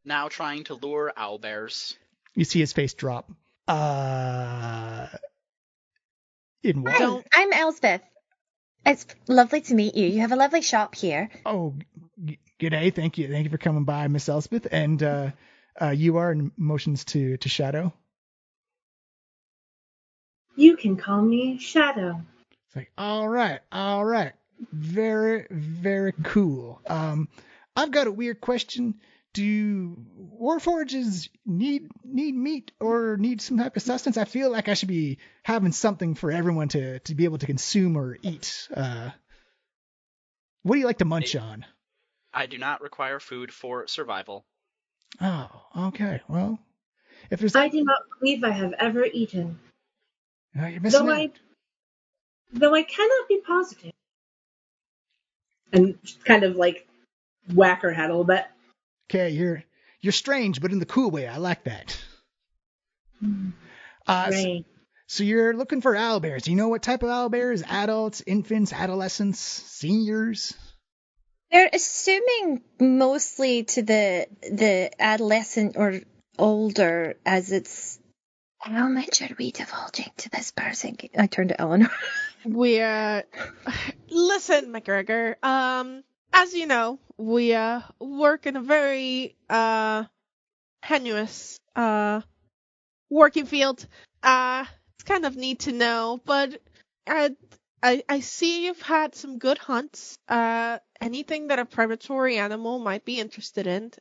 Now trying to lure owlbears. You see his face drop. In what? Hi, I'm Elsbeth. It's lovely to meet you. You have a lovely shop here. Oh, g'day. Thank you for coming by, Miss Elsbeth. And you are in motions to Shadow. You can call me Shadow. It's like, all right. Very, very cool. I've got a weird question. Do Warforges need meat or need some type of sustenance? I feel like I should be having something for everyone to be able to consume or eat. What do you like to munch on? I do not require food for survival. Oh, okay. Well, if there's... I do not believe I have ever eaten. You're missing out. Though I cannot be positive. And just kind of like whack her head a little bit. Okay, you're strange, but in the cool way. I like that. Right. So you're looking for owlbears. Do you know what type of owlbears? Adults, infants, adolescents, seniors? They're assuming mostly to the adolescent or older, as it's... How much are we divulging to this person? I turned to Eleanor. Listen, McGregor. As you know, we work in a very tenuous working field. It's kind of neat to know, but I see you've had some good hunts. Anything that a predatory animal might be interested in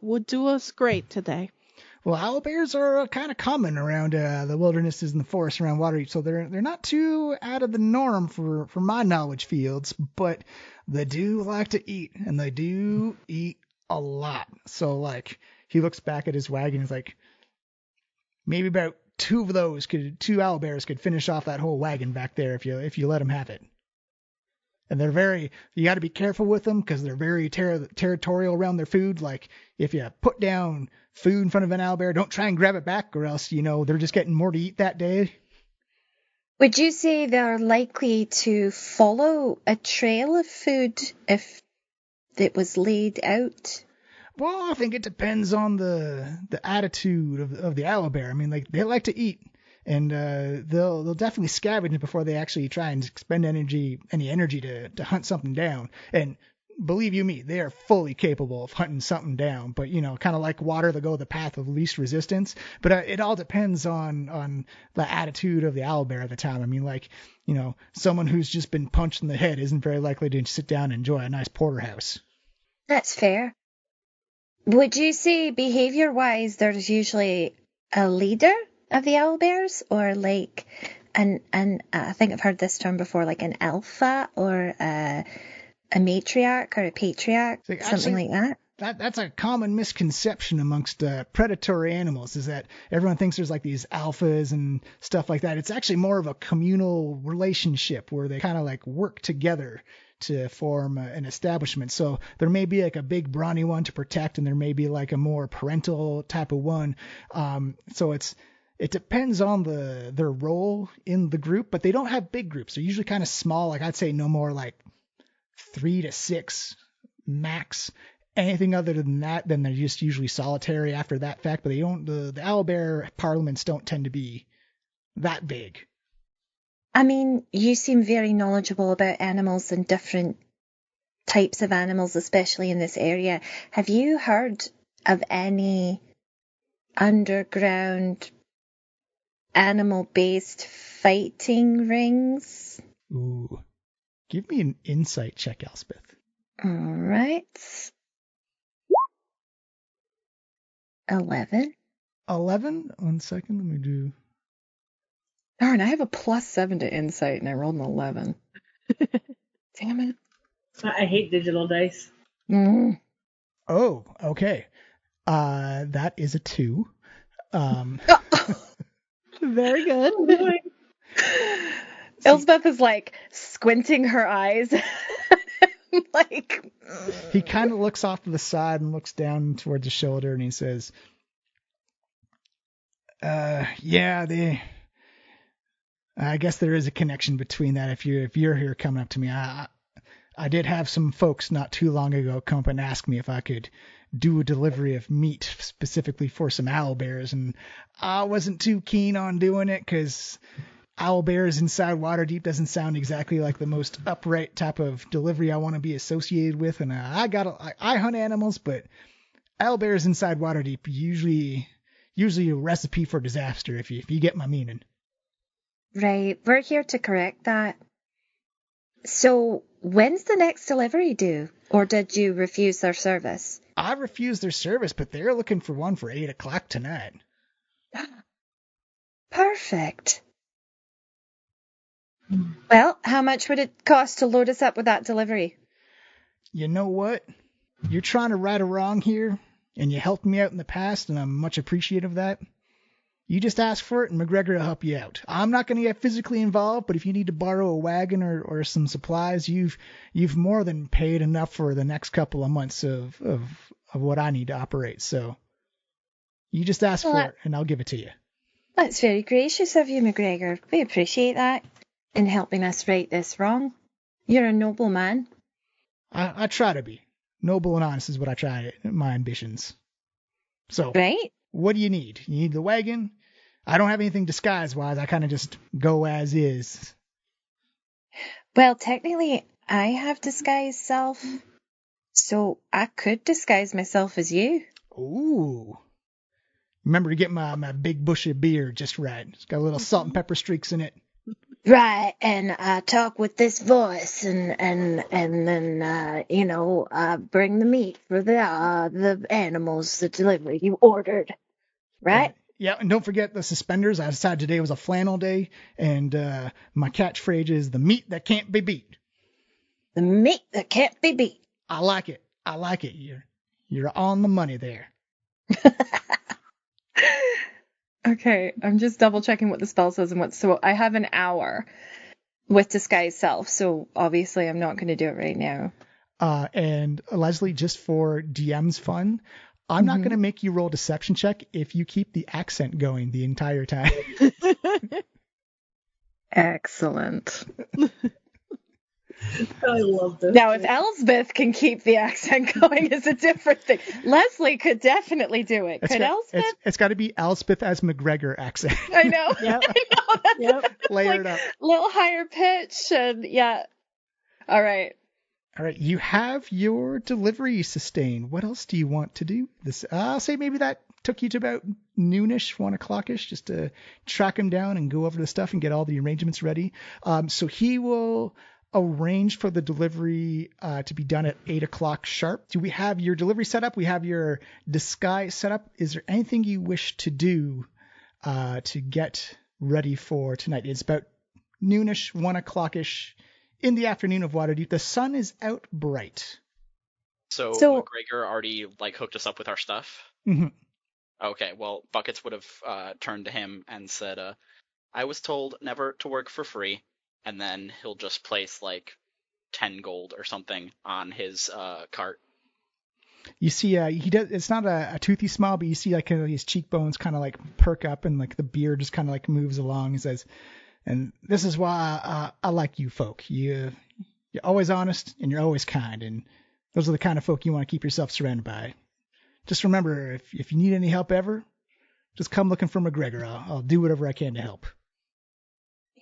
would do us great today. Well, owlbears are kind of common around the wildernesses and the forests around Waterdeep, so they're not too out of the norm for my knowledge fields, but they do like to eat, and they do eat a lot. So, like, he looks back at his wagon and is like, maybe about two owlbears could finish off that whole wagon back there if you let them have it. And you got to be careful with them because they're very territorial around their food. Like if you put down food in front of an owlbear, don't try and grab it back or else, they're just getting more to eat that day. Would you say they're likely to follow a trail of food if it was laid out? Well, I think it depends on the attitude of the owlbear. I mean, like they like to eat. And they'll definitely scavenge before they actually try and expend any energy to hunt something down. And believe you me, they are fully capable of hunting something down. But kind of like water, they'll go the path of least resistance. But it all depends on the attitude of the owlbear at the time. I mean, like someone who's just been punched in the head isn't very likely to sit down and enjoy a nice porterhouse. That's fair. Would you say behavior-wise, there's usually a leader of the owlbears, or like and I think I've heard this term before, like an alpha or a matriarch or a patriarch, something like that? That's a common misconception amongst predatory animals, is that everyone thinks there's like these alphas and stuff like that. It's actually more of a communal relationship where they kind of like work together to form an establishment. So there may be like a big brawny one to protect, and there may be like a more parental type of one. So it depends on their role in the group, but they don't have big groups. They're usually kind of small. Like I'd say no more like 3 to 6 max. Anything other than that, then they're just usually solitary after that fact. But the owlbear parliaments don't tend to be that big. I mean, you seem very knowledgeable about animals and different types of animals, especially in this area. Have you heard of any underground animal-based fighting rings? Ooh. Give me an insight check, Elsbeth. All right. 11. 11? 1 second, let me do... Darn, I have a +7 to insight, and I rolled an 11. Damn it. I hate digital dice. Mm. Oh, okay. That is a 2. Very good. Elsbeth is like squinting her eyes. Like, he kind of looks off to the side and looks down towards the shoulder, and he says, yeah, I guess there is a connection between that. If you're here coming up to me, I did have some folks not too long ago come up and ask me if I could do a delivery of meat specifically for some owlbears, and I wasn't too keen on doing it because owlbears inside Waterdeep doesn't sound exactly like the most upright type of delivery I want to be associated with. And I hunt animals, but owlbears inside Waterdeep usually a recipe for disaster, if you get my meaning. right, we're here to correct that. So, when's the next delivery due? Or did you refuse their service? I refused their service, but they're looking for one for 8 o'clock tonight. Perfect. Well, how much would it cost to load us up with that delivery? You know what? You're trying to right a wrong here, and you helped me out in the past, and I'm much appreciative of that. You just ask for it, and McGregor will help you out. I'm not going to get physically involved, but if you need to borrow a wagon or some supplies, you've more than paid enough for the next couple of months of what I need to operate. So you just ask for it, and I'll give it to you. That's very gracious of you, McGregor. We appreciate that in helping us right this wrong. You're a noble man. I try to be. Noble and honest is what I try, my ambitions. So, right? What do you need? You need the wagon? I don't have anything disguise-wise. I kind of just go as is. Well, technically, I have disguised self, so I could disguise myself as you. Ooh. Remember to get my big bushy beard just right. It's got a little salt and pepper streaks in it. Right, and I talk with this voice, and then bring the meat for the animals, the delivery you ordered. Right? Yeah, and don't forget the suspenders. I decided today was a flannel day, and my catchphrase is the meat that can't be beat. The meat that can't be beat. I like it. You're on the money there. Okay, I'm just double checking what the spell says and what. So I have an hour. with disguise self, so obviously I'm not going to do it right now. And Leslie, just for DM's fun, I'm not going to make you roll a deception check if you keep the accent going the entire time. Excellent. I love this. Now, if Elsbeth can keep the accent going, is a different thing. Leslie could definitely do it. Could Elsbeth? It's got to be Elsbeth as McGregor accent. I know. Yep. I know. That's Layered up. A little higher pitch, and yeah. All right. All right, you have your delivery sustained. What else do you want to do? I'll say maybe that took you to about noonish, 1 o'clock-ish, just to track him down and go over the stuff and get all the arrangements ready. So he will arrange for the delivery to be done at 8 o'clock sharp. Do we have your delivery set up? We have your disguise set up. Is there anything you wish to do to get ready for tonight? It's about noonish, 1 o'clock-ish. In the afternoon of Waterdeep, the sun is out bright. So McGregor already hooked us up with our stuff? Mm-hmm. Okay, well, Buckets would have turned to him and said, I was told never to work for free, and then he'll just place 10 gold or something on his cart. You see, he does. It's not a toothy smile, but you see his cheekbones kind of perk up, and the beard just kind of moves along. He says, and this is why I like you folk. You're always honest and you're always kind, and those are the kind of folk you want to keep yourself surrounded by. Just remember, if you need any help ever, just come looking for McGregor. I'll do whatever I can to help.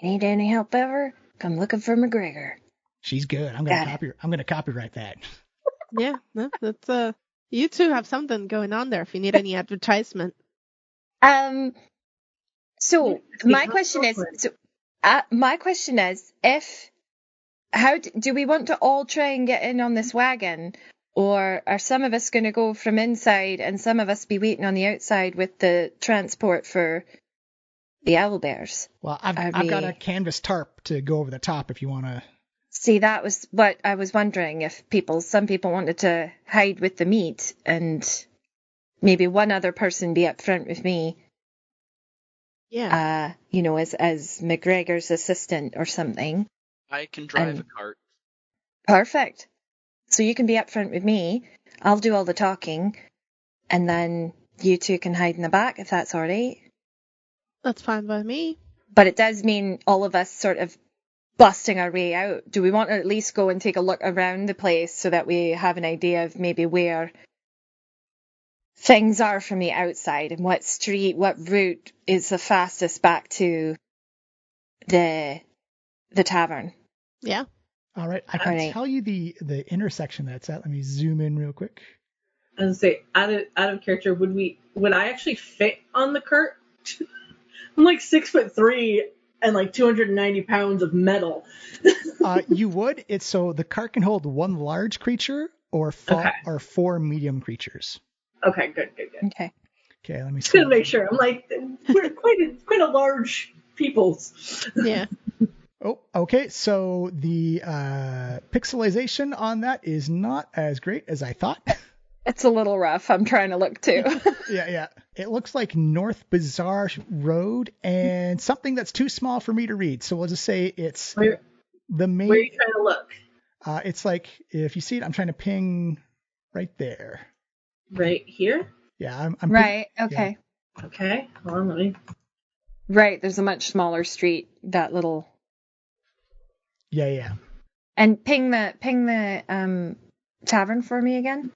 You need any help ever? Come looking for McGregor. She's good. I'm gonna copyright that. Yeah, no, that's you two have something going on there. If you need any advertisement. So my question is, how do we want to all try and get in on this wagon, or are some of us going to go from inside and some of us be waiting on the outside with the transport for the owlbears? Well, I've got a canvas tarp to go over the top if you want to. See, that was what I was wondering, if some people wanted to hide with the meat and maybe one other person be up front with me. Yeah. As McGregor's assistant or something. I can drive a cart. Perfect. So you can be up front with me. I'll do all the talking, and then you two can hide in the back if that's all right. That's fine by me. But it does mean all of us sort of busting our way out. Do we want to at least go and take a look around the place so that we have an idea of maybe where things are from the outside and what route is the fastest back to the tavern? Yeah. All right. I can tell you the intersection that's at. Let me zoom in real quick. I was gonna say, out of character, would I actually fit on the cart? I'm 6'3" and 290 pounds of metal. You would. The cart can hold one large creature or four medium creatures. Okay, good. Okay, let me just gonna make sure. I'm we're quite a large people. Yeah. Oh, okay. So the pixelization on that is not as great as I thought. It's a little rough. I'm trying to look too. Yeah. It looks like North Bazaar Road and something that's too small for me to read. So we'll just say it's the main. Where are you trying to look? It's if you see it, I'm trying to ping right there. Right here? Yeah, I'm right. Okay. Yeah. Okay. Hold on, let me. Right. There's a much smaller street. That little. Yeah. And ping the tavern for me again.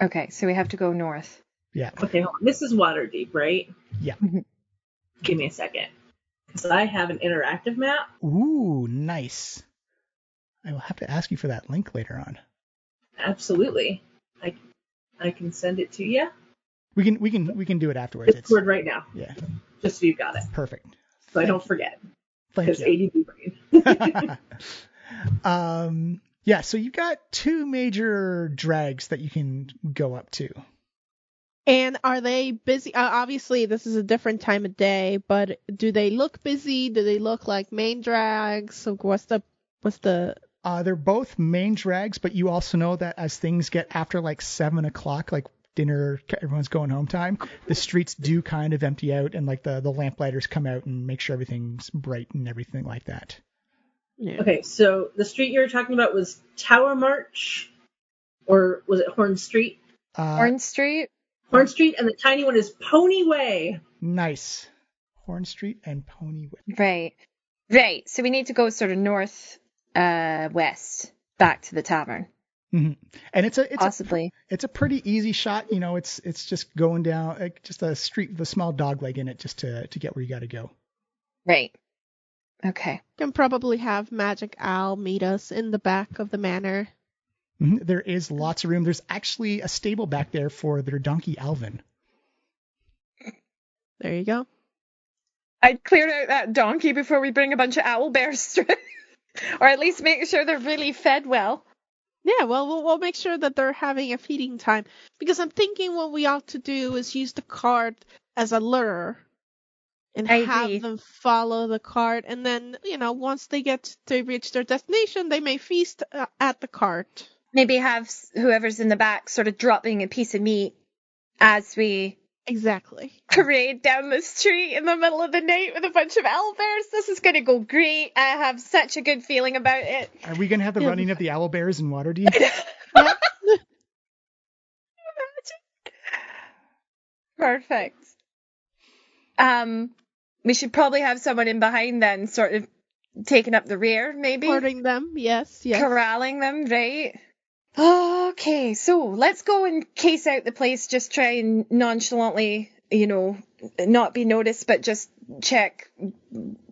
Okay, so we have to go north. Yeah. Okay, hold on. This is Waterdeep, right? Yeah. Give me a second, because I have an interactive map. Ooh, nice. I will have to ask you for that link later on. Absolutely. I can send it to you. We can do it afterwards. It's word right now. Yeah. Just so you got it. Perfect. So I don't forget. Thank you. ADD brain. Yeah, so you've got two major drags that you can go up to. And are they busy? Obviously, this is a different time of day, but do they look busy? Do they look like main drags? So what's the? They're both main drags, but you also know that as things get after 7 o'clock, dinner, everyone's going home time, the streets do kind of empty out, and like the lamplighters come out and make sure everything's bright and everything like that. Yeah. Okay, so the street you were talking about was Tower March, or was it Horn Street? Horn Street? Horn Street, and the tiny one is Pony Way. Nice. Horn Street and Pony Way. Right. Right. So we need to go sort of north, west, back to the tavern. Mm-hmm. And it's possibly. It's a pretty easy shot. You know, it's just going down like just a street with a small dog leg in it just to get where you got to go. Right. Okay. Can probably have Magic Owl meet us in the back of the manor. Mm-hmm. There is lots of room. There's actually a stable back there for their donkey Alvin. There you go. I'd clear out that donkey before we bring a bunch of owl bears through. Or at least make sure they're really fed well. Yeah, well, we'll make sure that they're having a feeding time. Because I'm thinking what we ought to do is use the cart as a lure. And have them follow the cart. And then, once they reach their destination, they may feast at the cart. Maybe have whoever's in the back sort of dropping a piece of meat as we parade down the street in the middle of the night with a bunch of owlbears. This is going to go great. I have such a good feeling about it. Are we going to have the running of the owlbears in Waterdeep? Perfect. We should probably have someone in behind then, sort of taking up the rear, maybe. Supporting them, yes. Corralling them, right? Okay, so let's go and case out the place. Just try and nonchalantly, not be noticed, but just check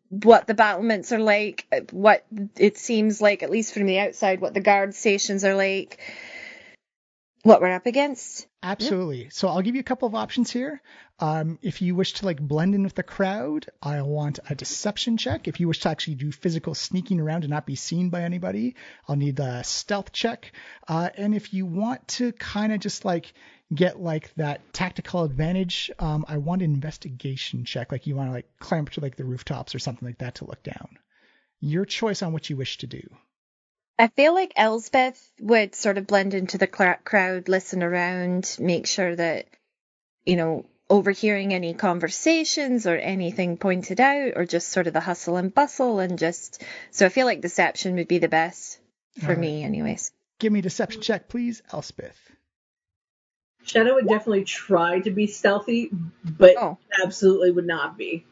what the battlements are like, what it seems like, at least from the outside, what the guard stations are like, what we're up against. Absolutely. Yep. So I'll give you a couple of options here. If you wish to blend in with the crowd, I want a deception check. If you wish to actually do physical sneaking around and not be seen by anybody, I'll need a stealth check. And if you want to kind of just get that tactical advantage, I want an investigation check. You want to climb up to the rooftops or something like that to look down. Your choice on what you wish to do. I feel like Elsbeth would sort of blend into the crowd, listen around, make sure that, overhearing any conversations or anything pointed out, or just sort of the hustle and bustle, and so I feel like deception would be the best for me anyways. Give me a deception check, please, Elsbeth. Shadow would definitely try to be stealthy, but absolutely would not be.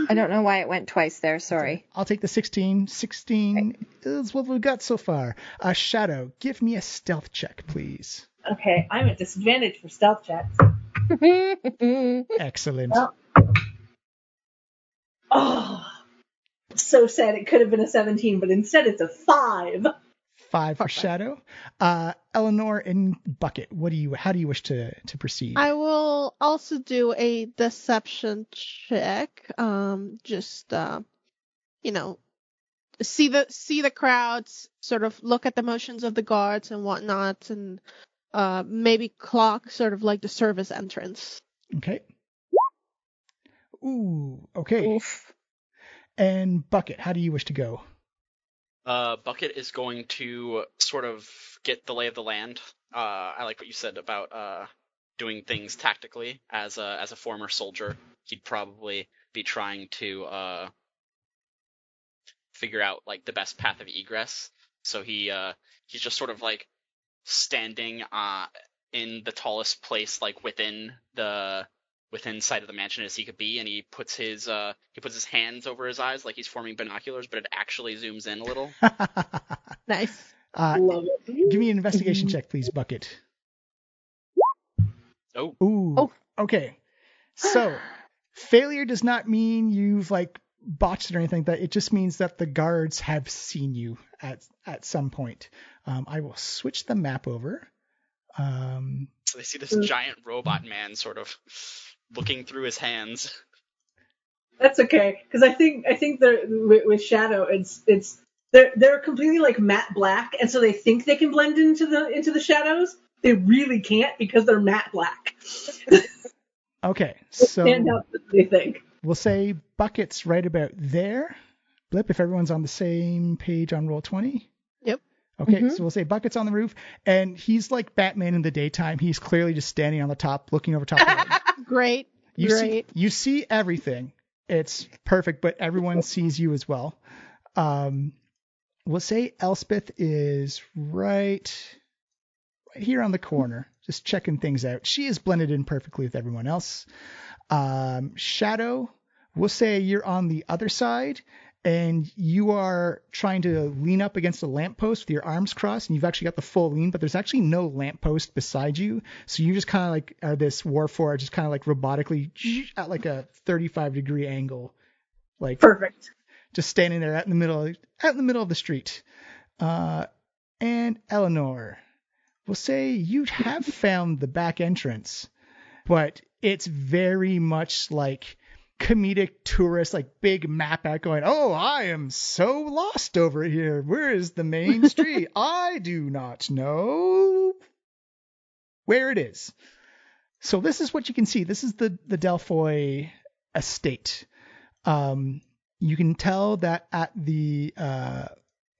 I don't know why it went twice there. Sorry. I'll take the 16. 16 is what we've got so far. Shadow, give me a stealth check, please. Okay, I'm at disadvantage for stealth checks. Excellent. So sad. It could have been a 17, but instead it's a 5. 5 for Shadow. Eleanor and Bucket, how do you wish to proceed? I will also do a deception check. See the crowds, sort of look at the motions of the guards and whatnot, and maybe clock sort of the service entrance. Okay. Ooh, okay. Oof. And Bucket, how do you wish to go? Bucket is going to sort of get the lay of the land. I like what you said about doing things tactically. As a former soldier, he'd probably be trying to figure out the best path of egress. So he's just sort of standing in the tallest place within sight of the mansion as he could be, and he puts his hands over his eyes like he's forming binoculars, but it actually zooms in a little. Nice. Love it. Give me an investigation check, please, Bucket. Oh. Ooh. Oh. Okay. So, failure does not mean you've botched it or anything like that. It just means that the guards have seen you at some point. I will switch the map over. So they see this giant robot man sort of looking through his hands. That's okay, because I think with Shadow, they're completely matte black, and so they think they can blend into the shadows. They really can't because they're matte black. Okay, so stand out, they think. We'll say Bucket's right about there. Blip, if everyone's on the same page on Roll20. Yep. Okay, so we'll say Bucket's on the roof, and he's like Batman in the daytime. He's clearly just standing on the top, looking over top of it. Great. You see everything. It's perfect, but everyone sees you as well. We'll say Elsbeth is right here on the corner, just checking things out. She is blended in perfectly with everyone else. Shadow, we'll say you're on the other side, and you are trying to lean up against a lamppost with your arms crossed, and you've actually got the full lean, but there's actually no lamppost beside you. So you just kind of like are this Warforged, just kind of like robotically at like a 35-degree angle. Like Perfect. Just standing there out in the middle of the street. And Eleanor, we'll say you have found the back entrance, but it's very much like comedic tourist, like big map out going, oh, I am so lost over here. Where is the main street? I do not know where it is. So this is what you can see. This is the Delphoy estate. You can tell that at the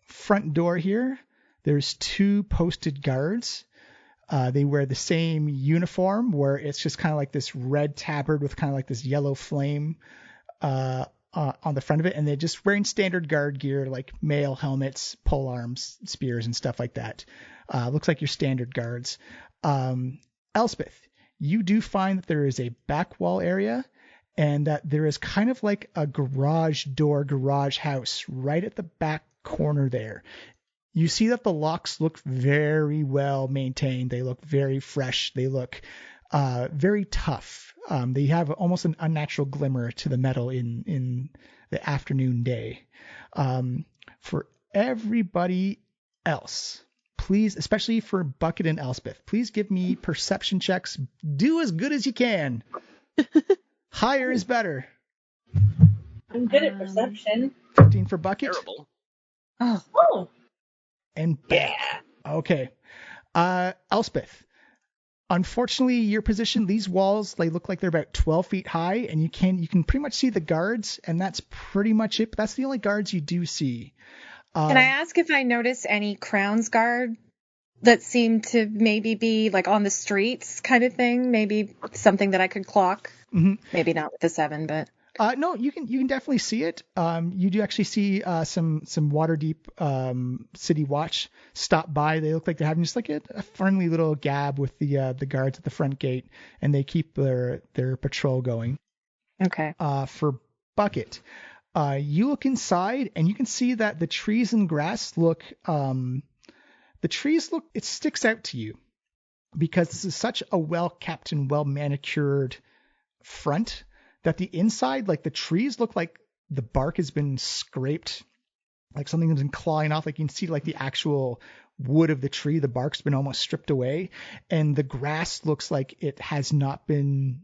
front door here, there's 2 posted guards. They wear the same uniform where it's just kind of like this red tabard with kind of like this yellow flame on the front of it. And they're just wearing standard guard gear, like mail helmets, pole arms, spears, and stuff like that. Looks like your standard guards. Elsbeth, you do find that there is a back wall area and that there is kind of like a garage house right at the back corner there. You see that the locks look very well maintained. They look very fresh. They look very tough. They have almost an unnatural glimmer to the metal in the afternoon day. For everybody else, please, especially for Bucket and Elsbeth, please give me perception checks. Do as good as you can. Higher is better. I'm good at perception. 15 for Bucket. Terrible. Oh. And bam. Okay. Elsbeth, unfortunately, your position, these walls, they look like they're about 12 feet high, and you can pretty much see the guards, and that's pretty much it. But that's the only guards you do see. Can I ask if I noticed any Crown's Guard that seemed to maybe be like on the streets kind of thing? Maybe something that I could clock? Mm-hmm. Maybe not with the 7, but... No, you can definitely see it. You do actually see some Waterdeep City Watch stop by. They look like they're having just like a friendly little gab with the guards at the front gate, and they keep their patrol going. Okay. For Bucket, you look inside and you can see that the trees and grass look. It sticks out to you because this is such a well kept and well manicured front. That the inside, like the trees look like the bark has been scraped, like something has been clawing off. Like you can see like the actual wood of the tree, the bark's been almost stripped away. And the grass looks like it has not been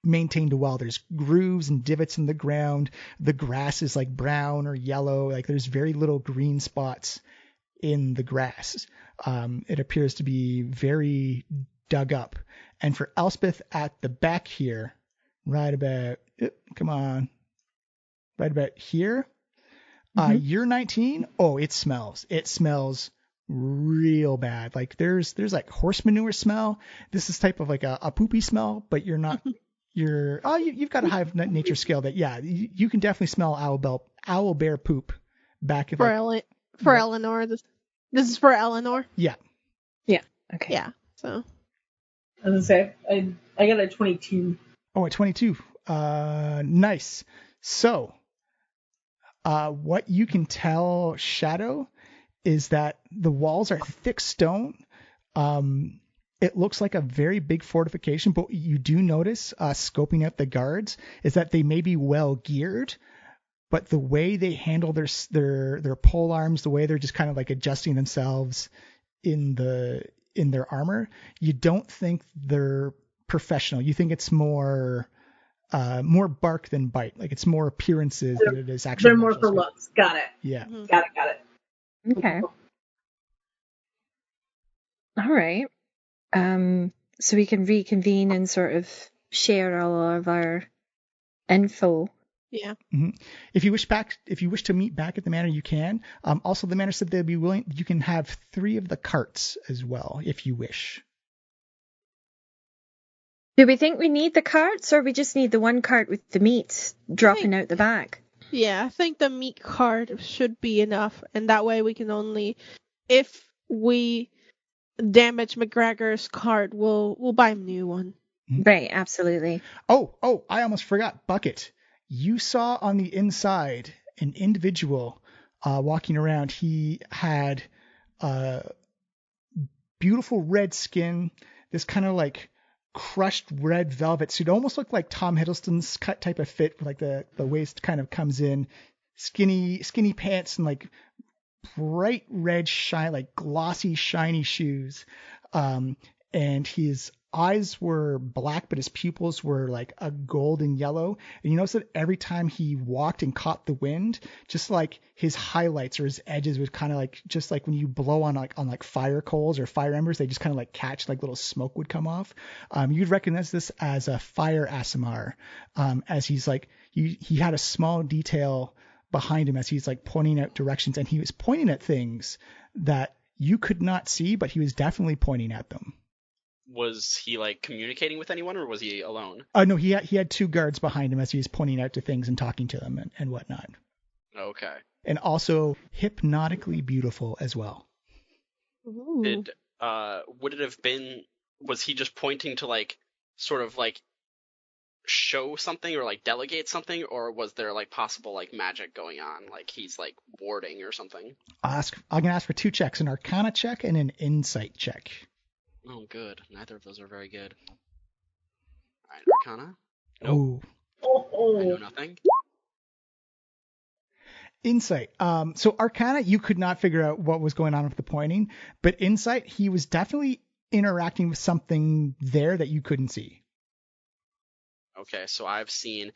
maintained well. There's grooves and divots in the ground. The grass is like brown or yellow. Like there's very little green spots in the grass. It appears to be very dug up. And for Elsbeth at the back here, right about here. You're 19. Oh, it smells real bad. Like there's like horse manure smell. This is type of like a poopy smell, but you've got a high nature skill that you can definitely smell owl bear poop back at for Eleanor. This is for Eleanor. Yeah. Okay. Yeah. So I was gonna say I got a 22. Oh, at 22. Nice. So, what you can tell, Shadow, is that the walls are thick stone. It looks like a very big fortification, but you do notice, scoping out the guards, is that they may be well geared, but the way they handle their pole arms, the way they're just kind of like adjusting themselves in their armor, you don't think they're professional. You think it's more bark than bite. Like it's more appearances than it is actually. They're more for looks. Got it. Yeah. Mhm. Got it. Okay. All right. So we can reconvene and sort of share all of our info. Yeah. If you wish to meet back at the manor, you can. Also, the manor said they'd be willing. You can have 3 of the carts as well, if you wish. Do we think we need the carts, or we just need the one cart with the meat dropping out the back? Yeah, I think the meat cart should be enough, and that way we can only, if we damage McGregor's cart, we'll buy a new one. Right, absolutely. Oh, I almost forgot. Bucket. You saw on the inside an individual walking around. He had beautiful red skin, this kind of like crushed red velvet suit. Almost looked like Tom Hiddleston's cut type of fit, like the waist kind of comes in, skinny pants and like bright red shine, like glossy shiny shoes. And his eyes were black, but his pupils were like a golden yellow. And you notice that every time he walked and caught the wind, just like his highlights or his edges would kind of like, just like when you blow on like fire coals or fire embers, they just kind of like catch, like little smoke would come off. You'd recognize this as a fire Aasimar, as he's like, he had a small detail behind him as he's like pointing out directions, and he was pointing at things that you could not see, but he was definitely pointing at them. Was he like communicating with anyone, or was he alone? No, he had 2 guards behind him as he was pointing out to things and talking to them and whatnot. Okay. And also hypnotically beautiful as well. Ooh. Would it have been, was he just pointing to like sort of like show something or like delegate something, or was there like possible like magic going on, like he's like warding or something? I'm gonna ask for 2 checks, an Arcana check and an Insight check. Oh, good. Neither of those are very good. All right, Arcana. Nope. Oh. I know nothing. Insight. So Arcana, you could not figure out what was going on with the pointing, but Insight, he was definitely interacting with something there that you couldn't see. Okay, so I've seen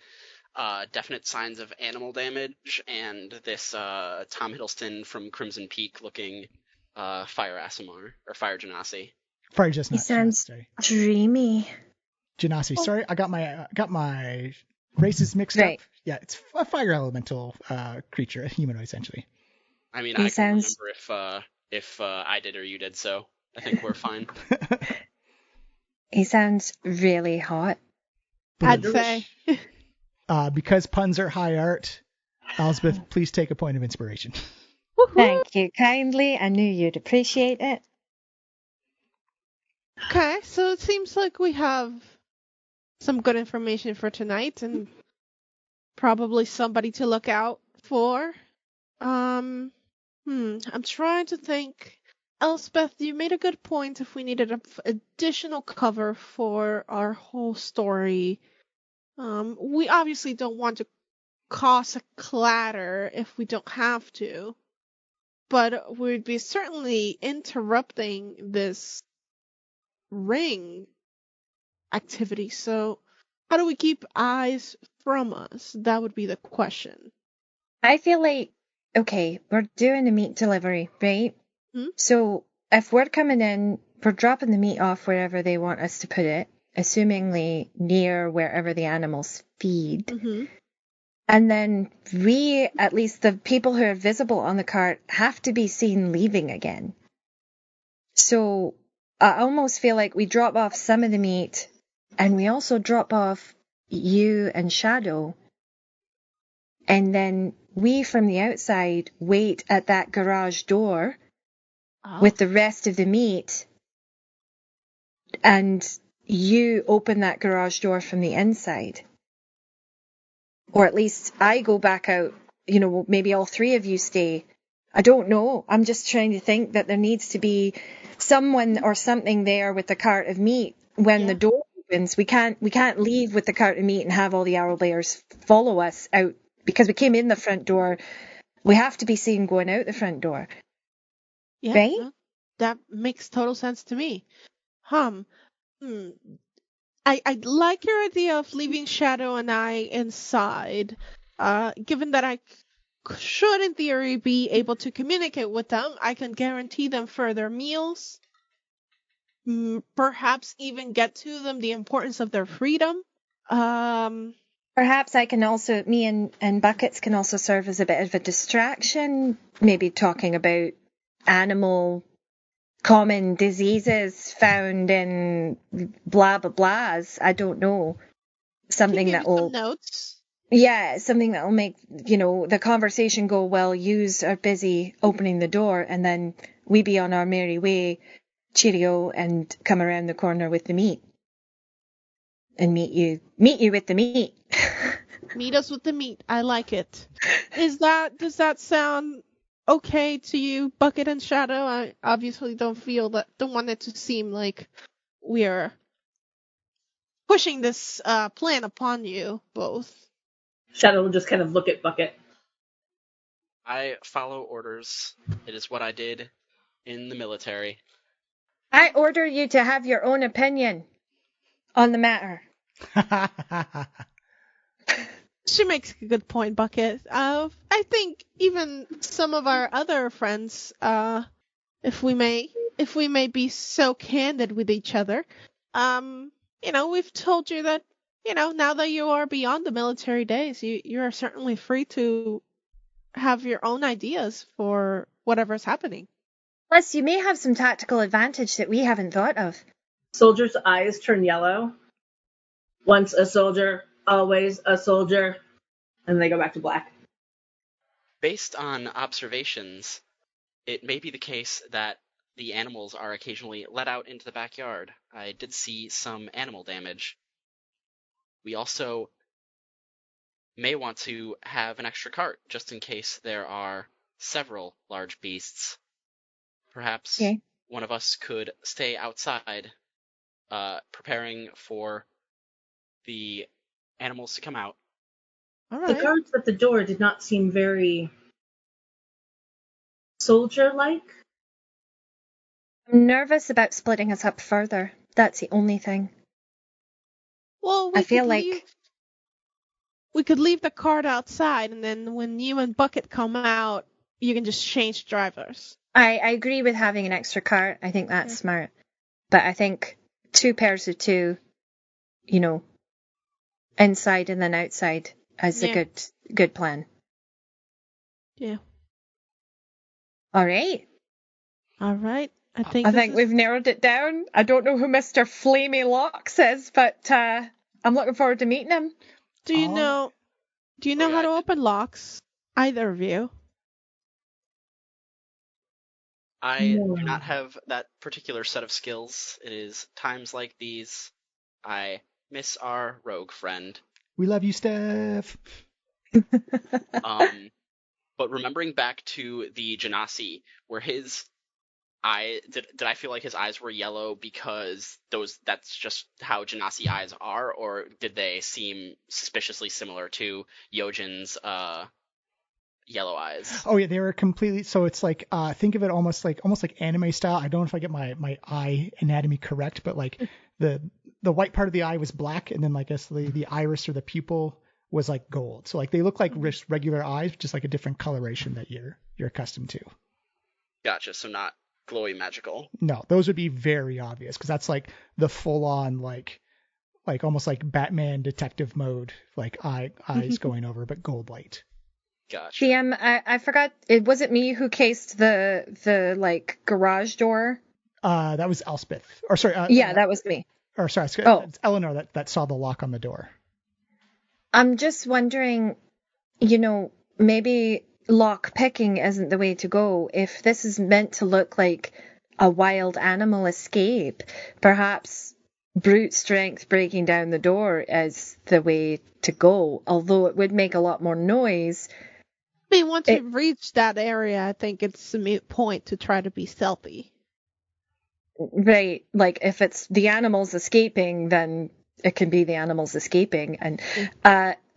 definite signs of animal damage and this Tom Hiddleston from Crimson Peak looking fire Aasimar or fire Genasi. Fire just He not. sounds dreamy. Genasi. Sorry, I got my races mixed Right. up. Yeah, it's a fire elemental creature, a humanoid essentially. I mean, He I can sounds- remember if I did or you did, so I think we're fine. He sounds really hot. I'd say. Because puns are high art, Elsbeth, please take a point of inspiration. Woohoo. Thank you kindly. I knew you'd appreciate it. Okay, so it seems like we have some good information for tonight and probably somebody to look out for. I'm trying to think. Elspeth, you made a good point if we needed additional cover for our whole story. We obviously don't want to cause a clatter if we don't have to, but we'd be certainly interrupting this ring activity. So how do we keep eyes from us? That would be the question. I feel like, okay, we're doing a meat delivery, right? So if we're coming in, we're dropping the meat off wherever they want us to put it, assumingly near wherever the animals feed. Mm-hmm. And then we, at least the people who are visible on the cart, have to be seen leaving again. So I almost feel like we drop off some of the meat, and we also drop off you and Shadow. And then we, from the outside, wait at that garage door with the rest of the meat. And you open that garage door from the inside. Or at least I go back out, maybe all 3 of you stay. I don't know. I'm just trying to think that there needs to be someone or something there with the cart of meat when the door opens. We can't leave with the cart of meat and have all the Owlbears follow us out because we came in the front door. We have to be seen going out the front door. Yeah, right? no, that makes total sense to me. I like your idea of leaving Shadow and I inside. Given that I should, in theory, be able to communicate with them, I can guarantee them further meals. Perhaps even get to them the importance of their freedom. Perhaps me and Buckets can also serve as a bit of a distraction, maybe talking about common diseases found in blah blah blahs. I don't know. Something that will notes. Yeah, something that will make, the conversation go well. Yous are busy opening the door, and then we be on our merry way, cheerio, and come around the corner with the meat. And meet you with the meat. Meet us with the meat. I like it. Does that sound okay to you, Bucket and Shadow? I obviously don't want it to seem like we're pushing this plan upon you both. Shadow will just kind of look at Bucket. I follow orders. It is what I did in the military. I order you to have your own opinion on the matter. She makes a good point, Bucket. I think even some of our other friends, if we may be so candid with each other, we've told you that, now that you are beyond the military days, you are certainly free to have your own ideas for whatever's happening. Plus, you may have some tactical advantage that we haven't thought of. Soldiers' eyes turn yellow. Once a soldier, always a soldier. And they go back to black. Based on observations, it may be the case that the animals are occasionally let out into the backyard. I did see some animal damage. We also may want to have an extra cart, just in case there are several large beasts. Perhaps one of us could stay outside, preparing for the animals to come out. All right. The guards at the door did not seem very soldier-like. I'm nervous about splitting us up further. That's the only thing. Well, we could leave the cart outside, and then when you and Bucket come out, you can just change drivers. I agree with having an extra cart. I think that's smart. But I think 2 pairs of 2, inside and then outside is a good plan. Yeah. All right. I think we've narrowed it down. I don't know who Mr. Flamey Locks is, but I'm looking forward to meeting him. Do you know how to open locks? Either of you? I do not have that particular set of skills. It is times like these I miss our rogue friend. We love you, Steph. But remembering back to the Genasi, where his eye did I feel like his eyes were yellow because that's just how Genasi eyes are, or did they seem suspiciously similar to Yojin's yellow eyes? Oh yeah, they were completely. So it's like think of it almost like anime style. I don't know if I get my eye anatomy correct, but like the white part of the eye was black, and then like the iris or the pupil was like gold. So like they look like regular eyes, just like a different coloration that you're accustomed to. Gotcha. So not glowy magical. No, those would be very obvious because that's like the full on like almost like Batman detective mode, like eyes going over, but gold light. Gotcha. DM, I forgot. It wasn't me who cased the like garage door. That was Elsbeth. Or sorry. That was me. Or sorry, it's Eleanor that saw the lock on the door. I'm just wondering, maybe lock picking isn't the way to go. If this is meant to look like a wild animal escape, perhaps brute strength breaking down the door is the way to go. Although it would make a lot more noise. I mean, once you reach that area, I think it's a moot point to try to be stealthy. Right. Like, if it's the animals escaping, then it can be the animals escaping. And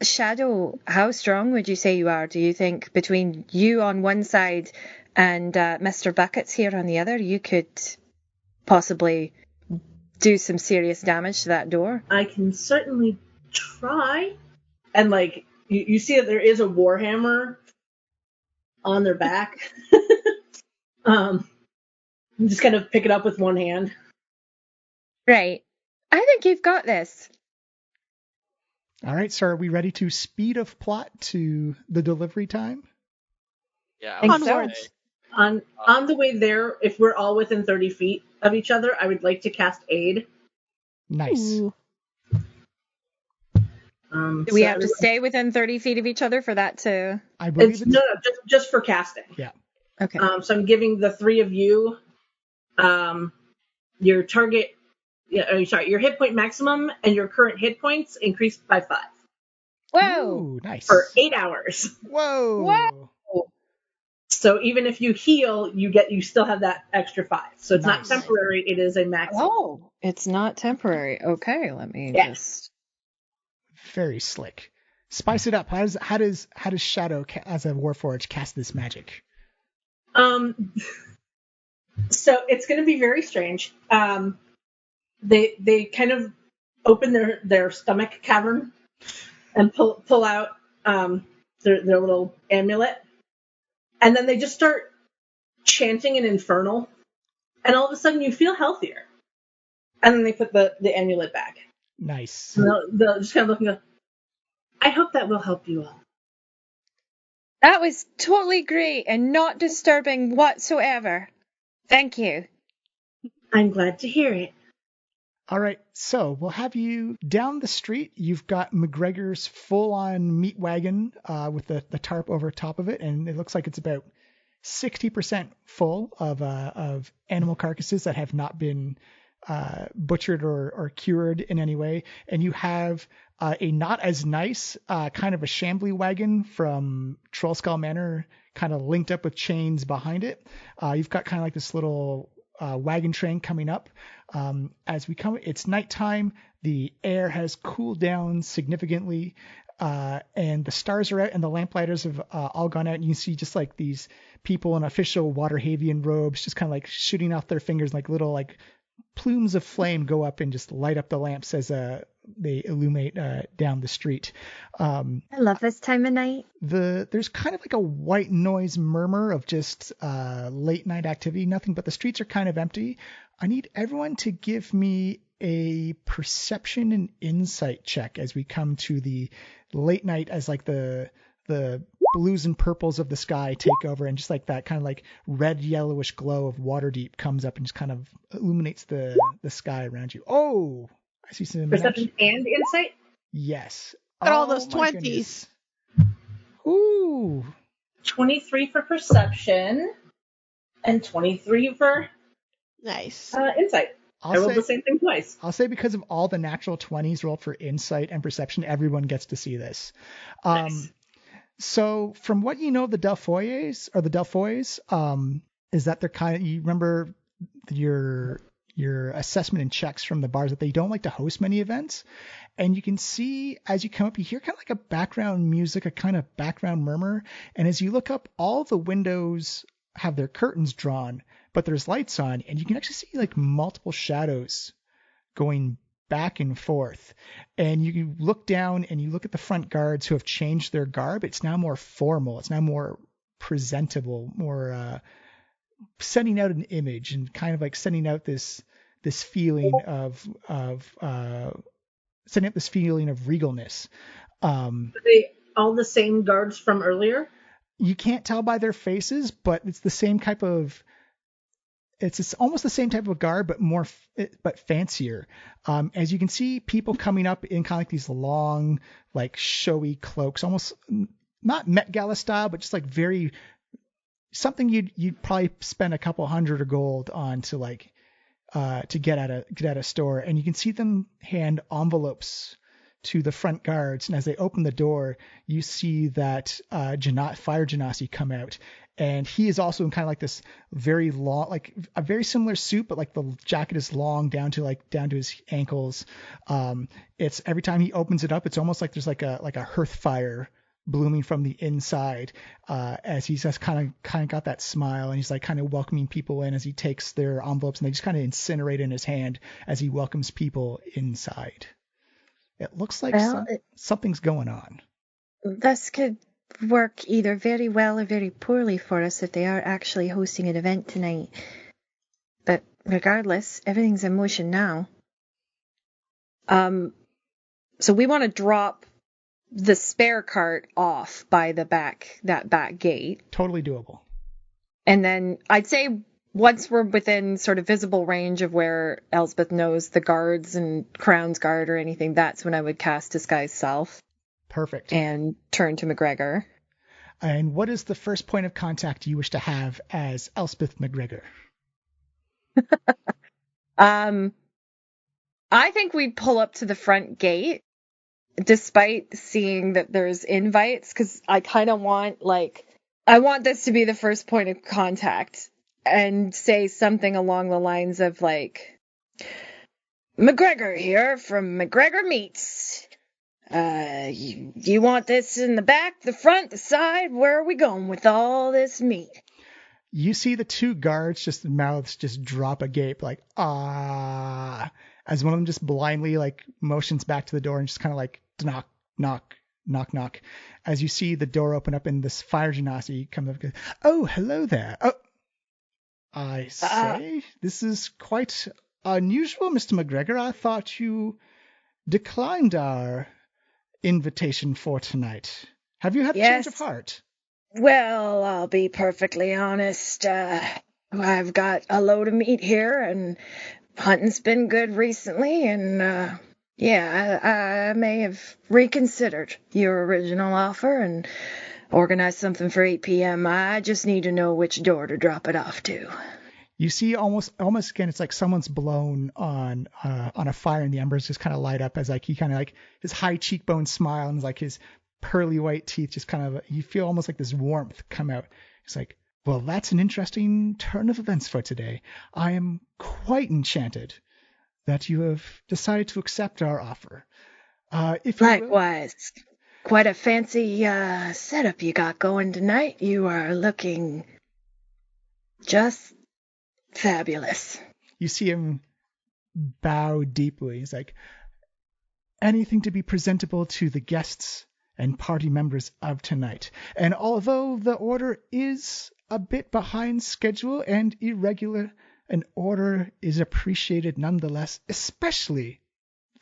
Shadow, how strong would you say you are? Do you think between you on one side and Mr. Buckets here on the other, you could possibly do some serious damage to that door? I can certainly try. And like, you see that there is a warhammer on their back. Just kind of pick it up with one hand. Right. I think you've got this. All right, so are we ready to speed of plot to the delivery time? Yeah. Think would so. Onwards. say, On the way there, if we're all within 30 feet of each other, I would like to cast aid. Nice. Ooh. Do we have to stay within 30 feet of each other for that to... I believe it's no, just for casting. yeah. Okay. So I'm giving the three of you your target. Your hit point maximum and your current hit points increased by 5 Whoa! Ooh, nice. for 8 hours. Whoa. Whoa! So even if you heal, you still have that extra 5. So it's Nice. not temporary; it is a maximum. Oh, it's not temporary. Okay, let me Yeah. just... Very slick. Spice it up. How does Shadow as a Warforged cast this magic? So it's going to be very strange. They kind of open their stomach cavern and pull out their little amulet, and then they just start chanting an infernal, and all of a sudden you feel healthier. And then they put the amulet back. Nice. And they'll just kind of look and go, I hope that will help you all. That was totally great and not disturbing whatsoever. Thank you. I'm glad to hear it. All right, so we'll have you down the street. You've got McGregor's full-on meat wagon with the tarp over top of it, and it looks like it's about 60% full of animal carcasses that have not been butchered or cured in any way. And you have a not as nice kind of a shambly wagon from Trollskull Manor, kind of linked up with chains behind it. You've got kind of like this little wagon train coming up. As we come, it's nighttime. The air has cooled down significantly, and the stars are out, and the lamplighters have all gone out. And you can see just like these people in official Waterhavian robes, just kind of like shooting off their fingers, like little like plumes of flame go up and just light up the lamps as they illuminate down the street. I love this time of night. There's kind of like a white noise murmur of just late night activity, nothing, but the streets are kind of empty. I need everyone to give me a perception and insight check as we come to the late night, as like the blues and purples of the sky take over, and just like that kind of like red yellowish glow of Waterdeep comes up and just kind of illuminates the sky around you. Oh, I see some Perception and insight? Yes. Got all those my 20s. goodness. Ooh. 23 for perception and 23 for Nice. insight. I rolled the same thing twice. I'll say because of all the natural 20s rolled for insight and perception, everyone gets to see this. Nice. So from what you know, the Delfoys, is that they're kind of, you remember your assessment and checks from the bars that they don't like to host many events. And you can see as you come up, you hear kind of like a background music, a kind of background murmur. And as you look up, all the windows have their curtains drawn, but there's lights on, and you can actually see like multiple shadows going back and forth. And you can look down and you look at the front guards who have changed their garb. It's now more formal. It's now more presentable, more sending out an image and kind of like sending out this feeling of regalness. Are they all the same guards from earlier? You can't tell by their faces, but it's the same type of. It's almost the same type of garb, but fancier. As you can see, people coming up in kind of like these long, like showy cloaks, almost not Met Gala style, but just like very something you'd probably spend a couple hundred of gold on to like to get at a store. And you can see them hand envelopes to the front guards, and as they open the door, you see that Fire Genasi come out, and he is also in kind of like this very long, like a very similar suit, but like the jacket is long down to his ankles. It's every time he opens it up, it's almost like there's like a hearth fire blooming from the inside, as he's just kind of got that smile, and he's like kind of welcoming people in as he takes their envelopes, and they just kind of incinerate in his hand as he welcomes people inside. It looks like something's going on. This could work either very well or very poorly for us if they are actually hosting an event tonight. But regardless, everything's in motion now. So we want to drop the spare cart off by that back gate. Totally doable. And then I'd say once we're within sort of visible range of where Elsbeth knows the guards and Crown's Guard or anything, that's when I would cast Disguise Self. Perfect. And turn to McGregor. And what is the first point of contact you wish to have as Elspeth McGregor? I think we'd pull up to the front gate, despite seeing that there's invites, because I kind of want, I want this to be the first point of contact, and say something along the lines of, McGregor here from McGregor Meats. You want this in the back, the front, the side? Where are we going with all this meat? You see the two guards, just mouths just drop agape, as one of them just blindly motions back to the door and just kind of knock, knock, knock, knock. As you see the door open up and this fire genasi comes up and goes, "Oh, hello there. Oh, I say, this is quite unusual, Mr. McGregor. I thought you declined our invitation for tonight. Have you had a change of heart?" Well, I'll be perfectly honest. I've got a load of meat here, and hunting's been good recently, and I may have reconsidered your original offer and organized something for 8 p.m. I just need to know which door to drop it off to. You see almost again, it's like someone's blown on a fire, and the embers just kind of light up as he kind of his high cheekbone smile and his pearly white teeth just kind of, you feel almost like this warmth come out. It's like, well, that's an interesting turn of events for today. I am quite enchanted that you have decided to accept our offer. Likewise. Quite a fancy setup you got going tonight. You are looking just fabulous. You see him bow deeply. He's like, anything to be presentable to the guests and party members of tonight. And although the order is a bit behind schedule and irregular, an order is appreciated nonetheless, especially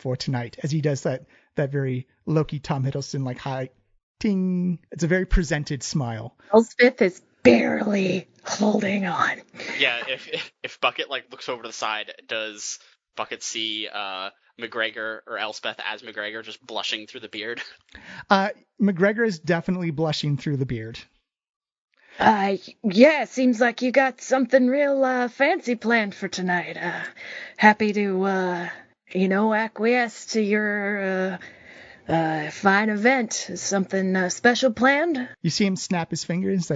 for tonight, as he does that very Loki Tom Hiddleston high ting. It's a very presented smile. Elsbeth is barely holding on. Yeah, if Bucket looks over to the side, does Bucket see McGregor or Elsbeth as McGregor just blushing through the beard? McGregor is definitely blushing through the beard. Seems like you got something real fancy planned for tonight. Happy to, acquiesce to your fine event. Something special planned? You see him snap his fingers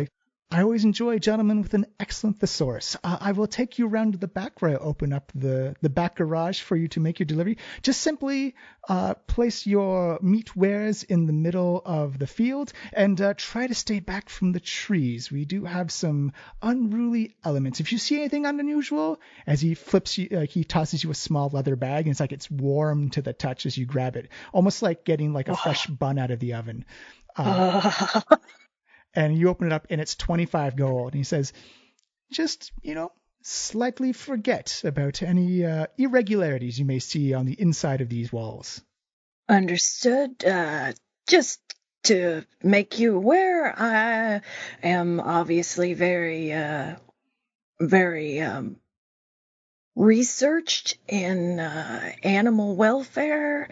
I always enjoy a gentleman with an excellent thesaurus. I will take you around to the back where I open up the back garage for you to make your delivery. Just simply place your meat wares in the middle of the field and try to stay back from the trees. We do have some unruly elements. If you see anything unusual, as he flips you, he tosses you a small leather bag, and it's warm to the touch as you grab it, almost like getting a fresh bun out of the oven. And you open it up, and it's 25 gold. And he says, just, slightly forget about any irregularities you may see on the inside of these walls. Understood. Just to make you aware, I am obviously very researched in animal welfare.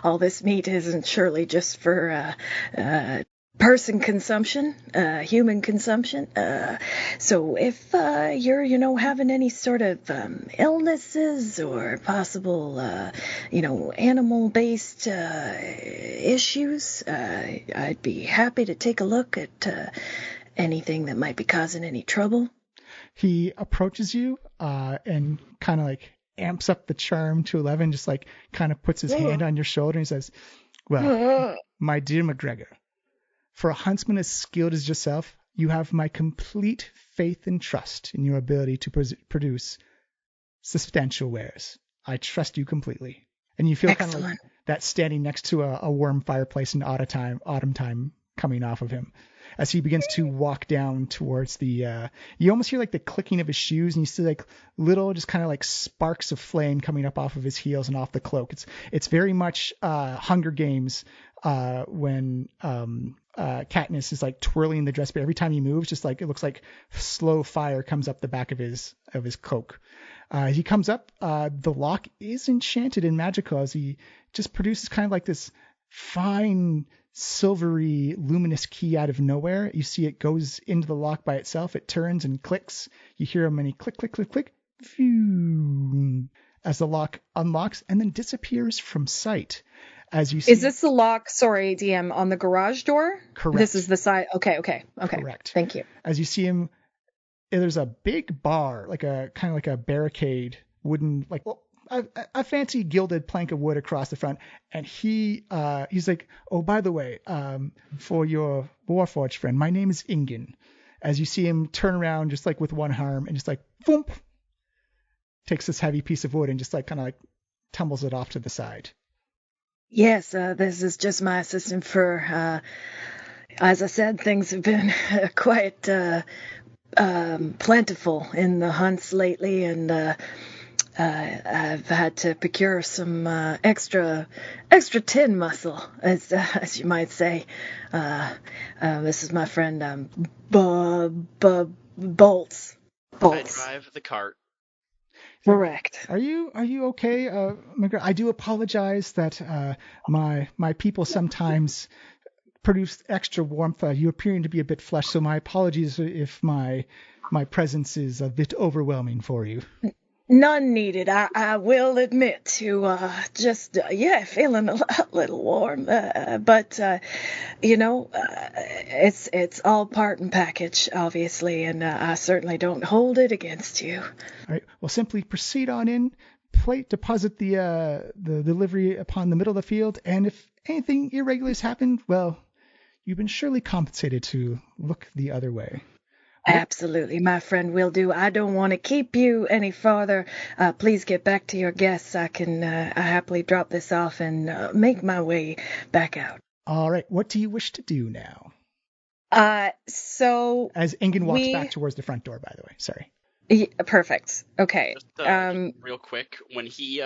All this meat isn't surely just for person consumption, human consumption. So if you're having any sort of illnesses or possible animal-based issues, I'd be happy to take a look at anything that might be causing any trouble. He approaches you and kind of amps up the charm to 11, just kind of puts his hand on your shoulder and he says, well, my dear McGregor, for a huntsman as skilled as yourself, you have my complete faith and trust in your ability to produce substantial wares. I trust you completely. And you feel kind of that standing next to a warm fireplace in autumn time coming off of him. as he begins to walk down towards the, you almost hear like the clicking of his shoes, and you see like little just kind of like sparks of flame coming up off of his heels and off the cloak. It's very much Hunger Games when Katniss is like twirling the dress, but every time he moves, just like it looks like slow fire comes up the back of his cloak. He comes up. The lock is enchanted and magical as he just produces kind of like this fine, silvery, luminous key out of nowhere. You see it goes into the lock by itself. It turns and clicks. You hear a many click, click, click, click, phew, as the lock unlocks and then disappears from sight. As you see, is this the lock? Sorry, DM, on the garage door? Correct. This is the side. Okay. Correct. Thank you. As you see him, there's a big bar, like a kind of like a barricade, wooden, like a fancy gilded plank of wood across the front. And he's like, oh, by the way, for your Warforged friend, my name is Ingen. As you see him turn around, just like with one arm, and just like, boom, takes this heavy piece of wood and just like kind of like tumbles it off to the side. Yes, this is just my assistant for, as I said, things have been quite plentiful in the hunts lately, and I've had to procure some extra tin muscle, as you might say. This is my friend Bolts. I drive the cart. Correct. Are you okay, McGregor? I do apologize that my people sometimes produce extra warmth. You appearing to be a bit flushed, so my apologies if my presence is a bit overwhelming for you. None needed. I will admit to feeling a little warm, but it's all part and package, obviously, and I certainly don't hold it against you. All right. Well, simply proceed on in, deposit the delivery upon the middle of the field, and if anything irregular has happened, well, you've been surely compensated to look the other way. Absolutely, my friend, will do. I don't want to keep you any farther. Please get back to your guests. I can happily drop this off and make my way back out. All right. What do you wish to do now? So as Ingen walks back towards the front door, by the way. Sorry. Yeah, perfect. Okay. Just real quick, when he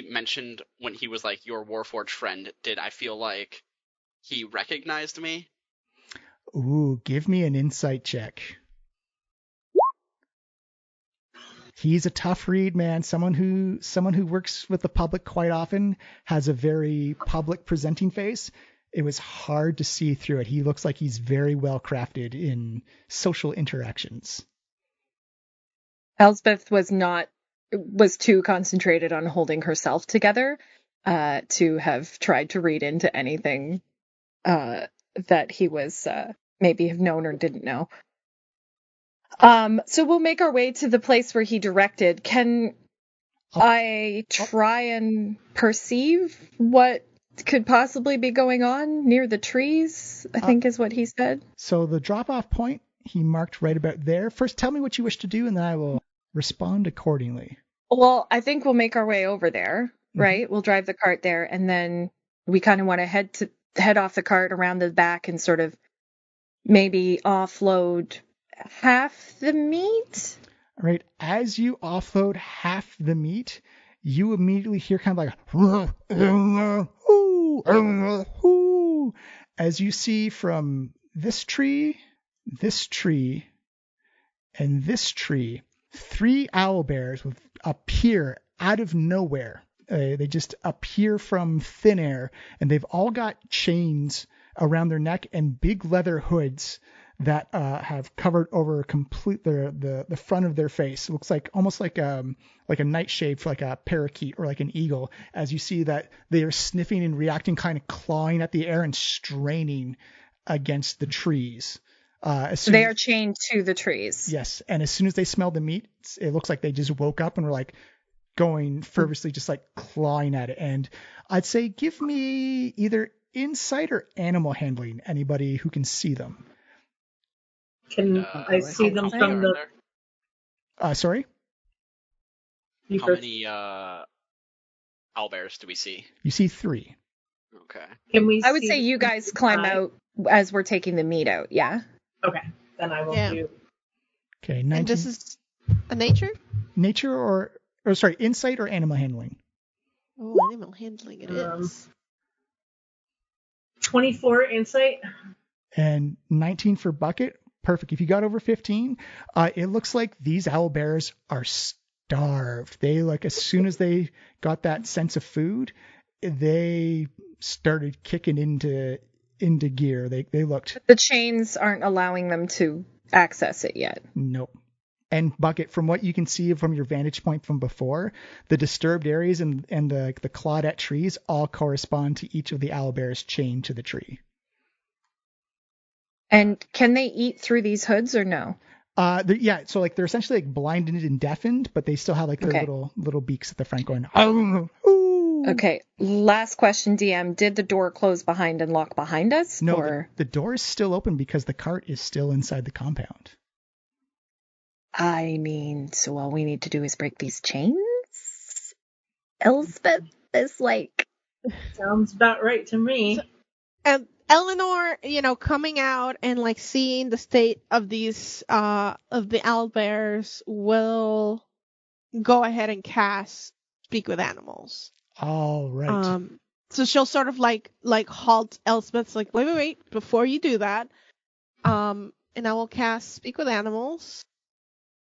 mentioned when he was like your Warforged friend, did I feel like he recognized me? Ooh, give me an insight check. He's a tough read, man. Someone who works with the public quite often, has a very public presenting face. It was hard to see through it. He looks like he's very well crafted in social interactions. Elsbeth was too concentrated on holding herself together to have tried to read into anything that he was maybe have known or didn't know. So we'll make our way to the place where he directed. Can I try and perceive what could possibly be going on near the trees? I think is what he said. So the drop-off point he marked right about there. First, tell me what you wish to do, and then I will respond accordingly. Well, I think we'll make our way over there, right? Mm-hmm. We'll drive the cart there, and then we kind of want to head off the cart around the back and sort of maybe offload half the meat. All right. As you offload half the meat, you immediately hear kind of like as you see from this tree, and this tree, 3 owlbears appear out of nowhere. They just appear from thin air, and they've all got chains around their neck and big leather hoods that have covered over the front of their face. It looks like almost like a nightshade for like a parakeet or like an eagle, as you see that they are sniffing and reacting, kind of clawing at the air and straining against the trees. They are chained to the trees. Yes, and as soon as they smell the meat, it looks like they just woke up and were like going fervently, just like clawing at it. And I'd say give me either insight or animal handling, anybody who can see them. Can I see them from the... Sorry? How many owlbears do we see? You see 3. Okay. Can we I would say you guys climb out as we're taking the meat out. Yeah. Okay, then I will do. Okay, 19. And this is a nature? Nature or sorry, insight or animal handling? Oh, animal handling it is. 24 insight. And 19 for bucket. Perfect. If you got over 15, it looks like these owlbears are starved. They like as soon as they got that sense of food, they started kicking into gear. They looked. The chains aren't allowing them to access it yet. Nope. And bucket, from what you can see from your vantage point from before, the disturbed areas and the claudette trees all correspond to each of the owlbears chained to the tree. And can they eat through these hoods or no? Yeah, so like they're essentially like blinded and deafened, but they still have like their little beaks at the front going. Oh, ooh. Okay. Last question, DM. Did the door close behind and lock behind us? No, or... the door is still open because the cart is still inside the compound. I mean, so all we need to do is break these chains? Elsbeth is like... Sounds about right to me. And Eleanor, coming out and like seeing the state of these of the owlbears will go ahead and cast Speak with Animals. All right. So she'll sort of like halt Elsbeth's like, wait, before you do that. And I will cast Speak with Animals.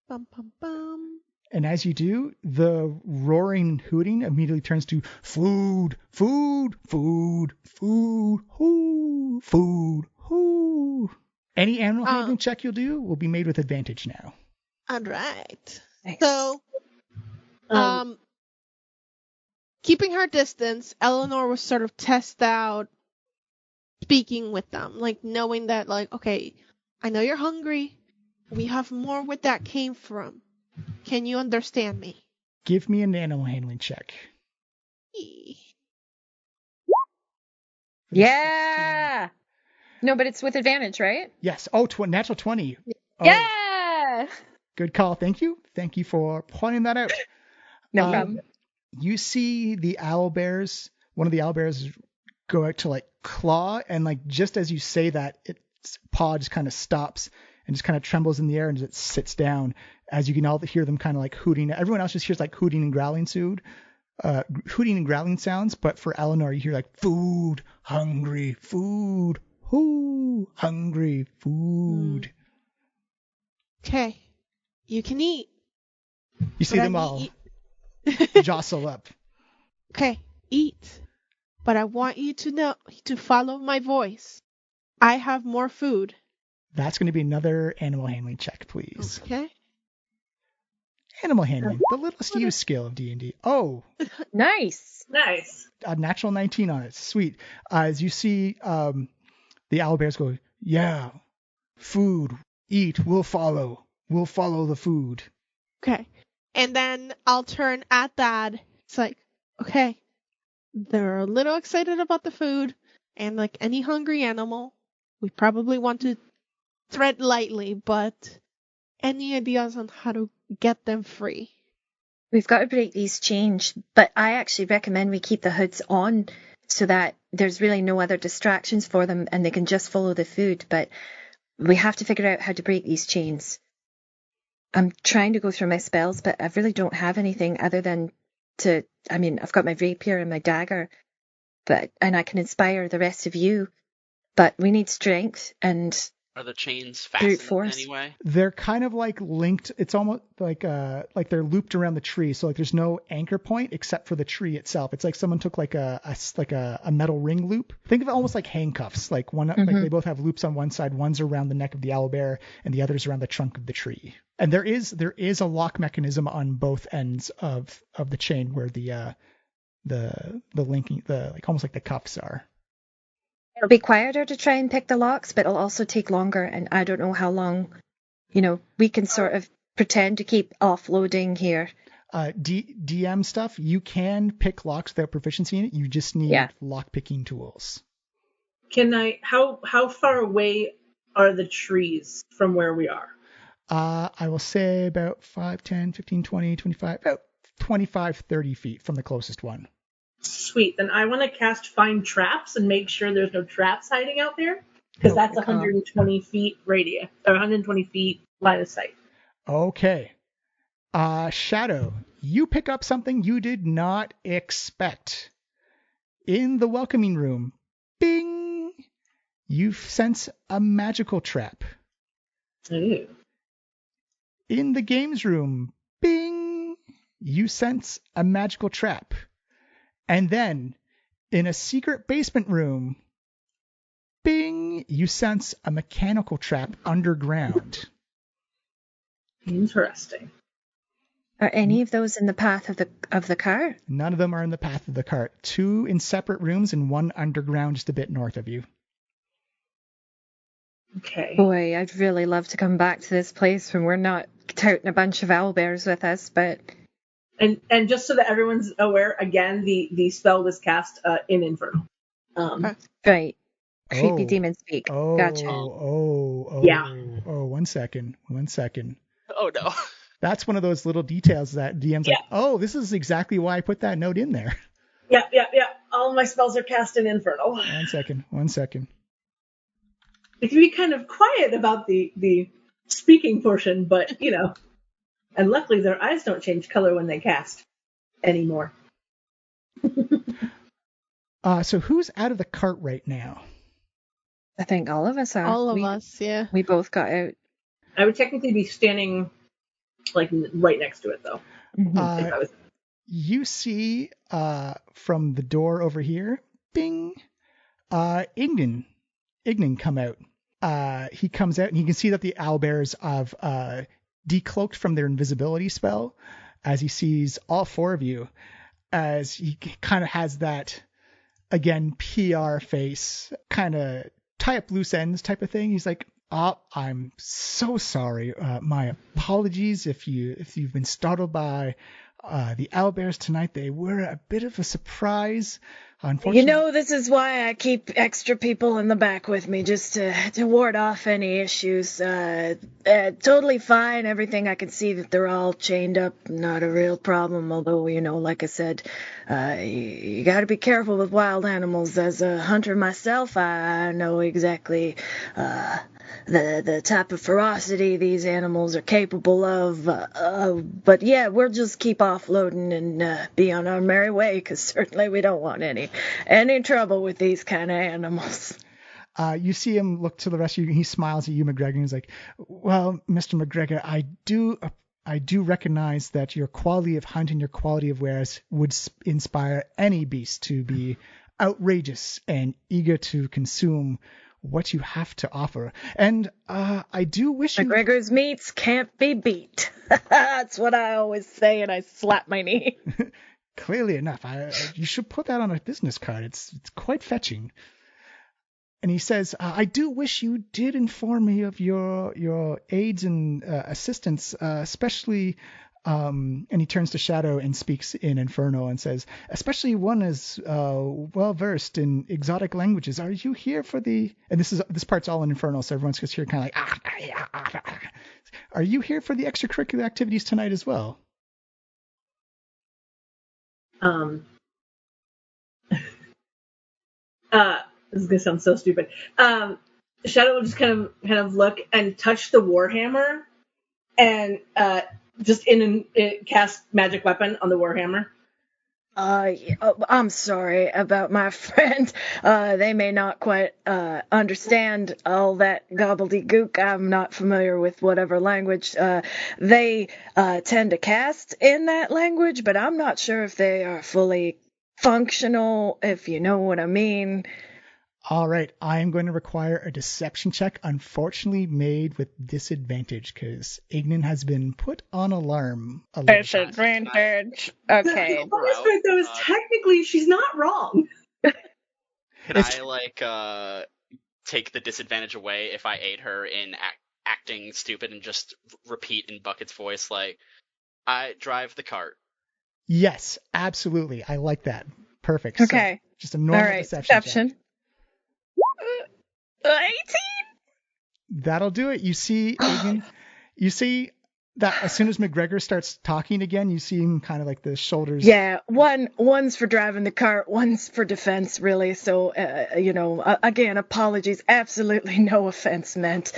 Bum, bum, bum. And as you do, the roaring hooting immediately turns to food, food, food, food, hoo, food, hoo. Any animal handling check you'll do will be made with advantage now. All right. Nice. So, keeping her distance, Eleanor will sort of test out speaking with them, like knowing that, like, okay, I know you're hungry. We have more where that came from. Can you understand me? Give me an animal handling check. Yeah. No, but it's with advantage, right? Yes. Oh, natural 20. Oh, yeah. Good call. Thank you. Thank you for pointing that out. No problem. You see the owlbears, one of the owlbears go out to like claw, and like just as you say that, its paw just kind of stops and just kind of trembles in the air and it sits down, as you can all hear them kind of like hooting. Everyone else just hears like hooting and growling sounds, but for Eleanor you hear like food, hungry, food, hoo, hungry, food. Okay, you can eat. You see them all jostle up. Okay, eat. But I want you to follow my voice. I have more food. That's going to be another animal handling check, please. Okay. Animal handling, the littlest used skill of D&D. Oh, Nice. A natural 19 on it. Sweet. As you see, the owlbears go, yeah, food, eat, we'll follow the food. Okay. And then I'll turn at that. It's like, okay, they're a little excited about the food, and like any hungry animal, we probably want to tread lightly, but any ideas on how to get them free? We've got to break these chains, but I actually recommend we keep the hoods on so that there's really no other distractions for them and they can just follow the food. But we have to figure out how to break these chains. I'm trying to go through my spells, but I really don't have anything other than I've got my rapier and my dagger, and I can inspire the rest of you, but we need strength and... Are the chains brute fastened force. anyway? They're kind of like linked. It's almost like they're looped around the tree. So like there's no anchor point except for the tree itself. It's like someone took like a metal ring loop. Think of it almost like handcuffs. Like like they both have loops on one side. One's around the neck of the owlbear and the other's around the trunk of the tree. And there is a lock mechanism on both ends of the chain where the linking, like almost like the cuffs are. It'll be quieter to try and pick the locks, but it'll also take longer, and I don't know how long, we can sort of pretend to keep offloading here. DM stuff, you can pick locks without proficiency in it. You just need lock picking tools. How far away are the trees from where we are? I will say about 5, 10, 15, 20, 25, about 25, 30 feet from the closest one. Sweet. Then I want to cast Find Traps and make sure there's no traps hiding out there. because that's 120 feet radius, or 120 feet line of sight. Okay. Shadow, you pick up something you did not expect. In the welcoming room, bing, you sense a magical trap. Ooh. In the games room, bing, you sense a magical trap. And then, in a secret basement room, bing, you sense a mechanical trap underground. Interesting. Are any of those in the path of the cart? None of them are in the path of the cart. 2 in separate rooms and 1 underground just a bit north of you. Okay. Boy, I'd really love to come back to this place when we're not toting a bunch of owlbears with us, but... And just so that everyone's aware, again, the spell was cast in Infernal. Right. Creepy Oh. demon speak. Oh, Gotcha. Yeah. Oh, 1 second. Oh no. That's one of those little details that DM's like, oh, this is exactly why I put that note in there. Yeah. All of my spells are cast in Infernal. 1 second. It can be kind of quiet about the speaking portion, but, and luckily their eyes don't change color when they cast anymore. So who's out of the cart right now? I think all of us are. All of us, yeah. We both got out. I would technically be standing, like, right next to it, though. If I was... You see from the door over here, bing, Ignan come out. He comes out and you can see that the owlbears have decloaked from their invisibility spell as he sees all 4 of you, as he kind of has that, again, PR face, kind of tie up loose ends type of thing. He's like, oh, I'm so sorry. My apologies if you've been startled by the owlbears tonight. They were a bit of a surprise. Unfortunately, this is why I keep extra people in the back with me, just to ward off any issues. Totally fine. Everything I can see that they're all chained up. Not a real problem. Although, like I said, you got to be careful with wild animals. As a hunter myself, I know exactly the type of ferocity these animals are capable of. But yeah, we'll just keep offloading and be on our merry way, because certainly we don't want any trouble with these kind of animals. You see him look to the rest of you. He smiles at you, McGregor, and he's like, well, Mr. McGregor, I do recognize that your quality of hunt and your quality of wares would inspire any beast to be outrageous and eager to consume what you have to offer. And I do wish McGregor's meats can't be beat. That's what I always say, and I slap my knee. Clearly enough, you should put that on a business card. It's quite fetching. And he says, I do wish you did inform me of your aids and assistance, especially, and he turns to Shadow and speaks in Infernal and says, especially one as well-versed in exotic languages. Are you here for the... And this part's all in Infernal, so everyone's just here kind of like... Are you here for the extracurricular activities tonight as well? This is gonna sound so stupid. Shadow will just kind of look and touch the warhammer, and just cast magic weapon on the warhammer. I'm sorry about my friend. They may not quite understand all that gobbledygook. I'm not familiar with whatever language they tend to cast in that language, but I'm not sure if they are fully functional, if you know what I mean. All right, I am going to require a deception check, unfortunately made with disadvantage, because Ignan has been put on alarm. Disadvantage. Okay. The bonus point, though, is technically she's not wrong. Can I, take the disadvantage away if I aid her in acting stupid and just repeat in Bucket's voice, like, I drive the cart? Yes, absolutely. I like that. Perfect. Okay. So, just a normal deception check. 18? That'll do it. You see, Ignan, that as soon as McGregor starts talking again, you see him kind of like the shoulders. Yeah, one's for driving the cart, one's for defense, really. So, again, apologies. Absolutely no offense meant.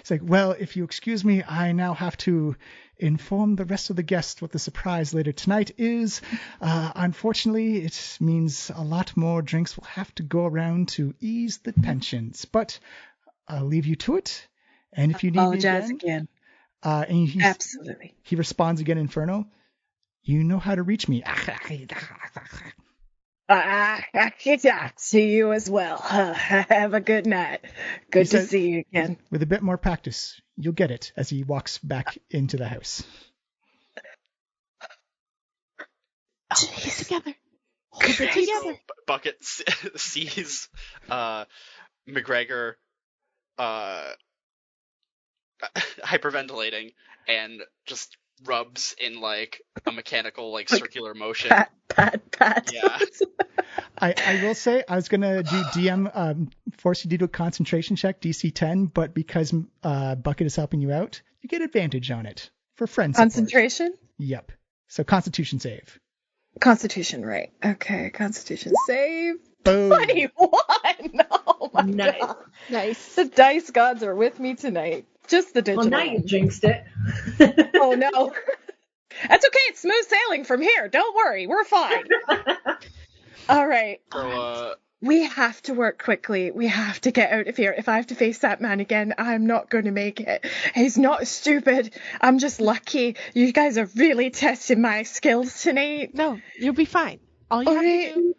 It's like, well, if you excuse me, I now have to inform the rest of the guests what the surprise later tonight is. Unfortunately, it means a lot more drinks will have to go around to ease the tensions. But I'll leave you to it. And if you need me again. And Absolutely. He responds again, Inferno. You know how to reach me. See you as well. Have a good night. Good to see you again. With a bit more practice, you'll get it as he walks back into the house. Hold it together. Hold it together. Bucket sees McGregor hyperventilating and just rubs in like a mechanical like circular motion. Pat. Yeah. I will say I was gonna do DM force you to do a concentration check DC 10, but because Bucket is helping you out, you get advantage on it for friends. Concentration? Yep. So Constitution save. Constitution, right? Okay, Constitution save. Boom. 21. Oh my god. Nice. The dice gods are with me tonight. Just the digital. Well, now you jinxed it. Oh no. That's okay. It's smooth sailing from here. Don't worry. We're fine. All right. So, we have to work quickly. We have to get out of here. If I have to face that man again, I'm not going to make it. He's not stupid. I'm just lucky. You guys are really testing my skills tonight. No, you'll be fine. All you have to do,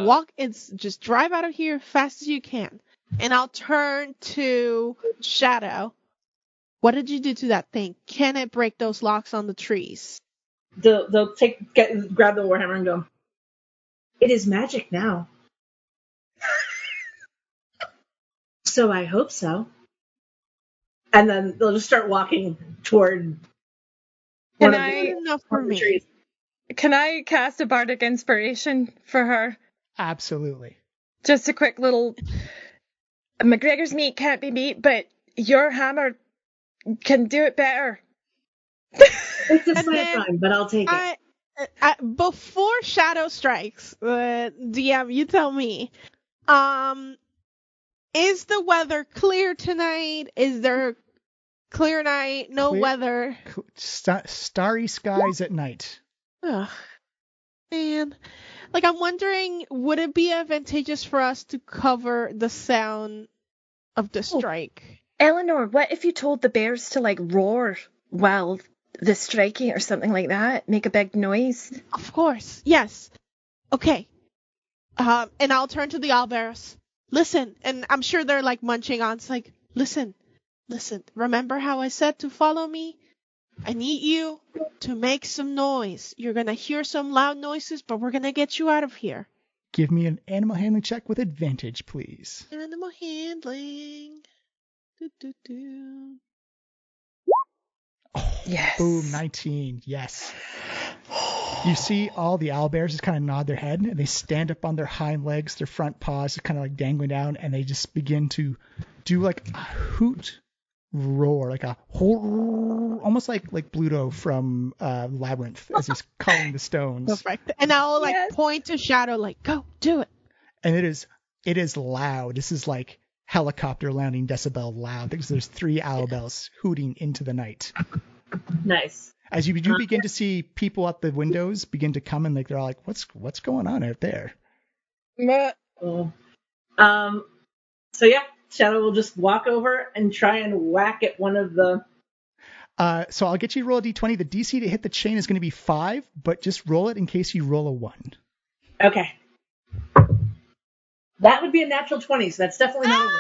walk and just drive out of here as fast as you can. And I'll turn to Shadow. What did you do to that thing? Can it break those locks on the trees? They'll grab the warhammer and go, it is magic now. So I hope so. And then they'll just start walking toward one of the trees. Can I cast a bardic inspiration for her? Absolutely. Just a quick little... McGregor's meat can't be meat, but your hammer can do it better. It's a slight rhyme, but I'll take it. Before Shadow strikes, DM, you tell me. Is the weather clear tonight? Is there clear night? No weather? Starry skies at night. Ugh. Man. Like, I'm wondering, would it be advantageous for us to cover the sound of the strike? Eleanor, what if you told the bears to, like, roar while the striking or something like that? Make a big noise? Of course. Yes. Okay. And I'll turn to the owlbears. Listen. And I'm sure they're, like, munching on. It's like, listen. Remember how I said to follow me? I need you to make some noise. You're going to hear some loud noises, but we're going to get you out of here. Give me an animal handling check with advantage, please. Animal handling. Do. Oh, yes. Boom, 19. Yes. You see all the owlbears just kind of nod their head, and they stand up on their hind legs, their front paws kind of like dangling down, and they just begin to do like a hoot roar, like a almost like Bluto from Labyrinth as he's calling the stones. Perfect. And I'll point to Shadow, like, go, do it. And it is loud. This is like helicopter landing decibel loud because there's 3 owlbells hooting into the night. Nice. As you do begin to see people at the windows begin to come and like they're all like, what's going on out there? Cool. So yeah, Shadow will just walk over and try and whack at one of the... So I'll get you to roll a d20. The DC to hit the chain is going to be 5, but just roll it in case you roll a 1. Okay. That would be a natural 20, so that's definitely not a 1.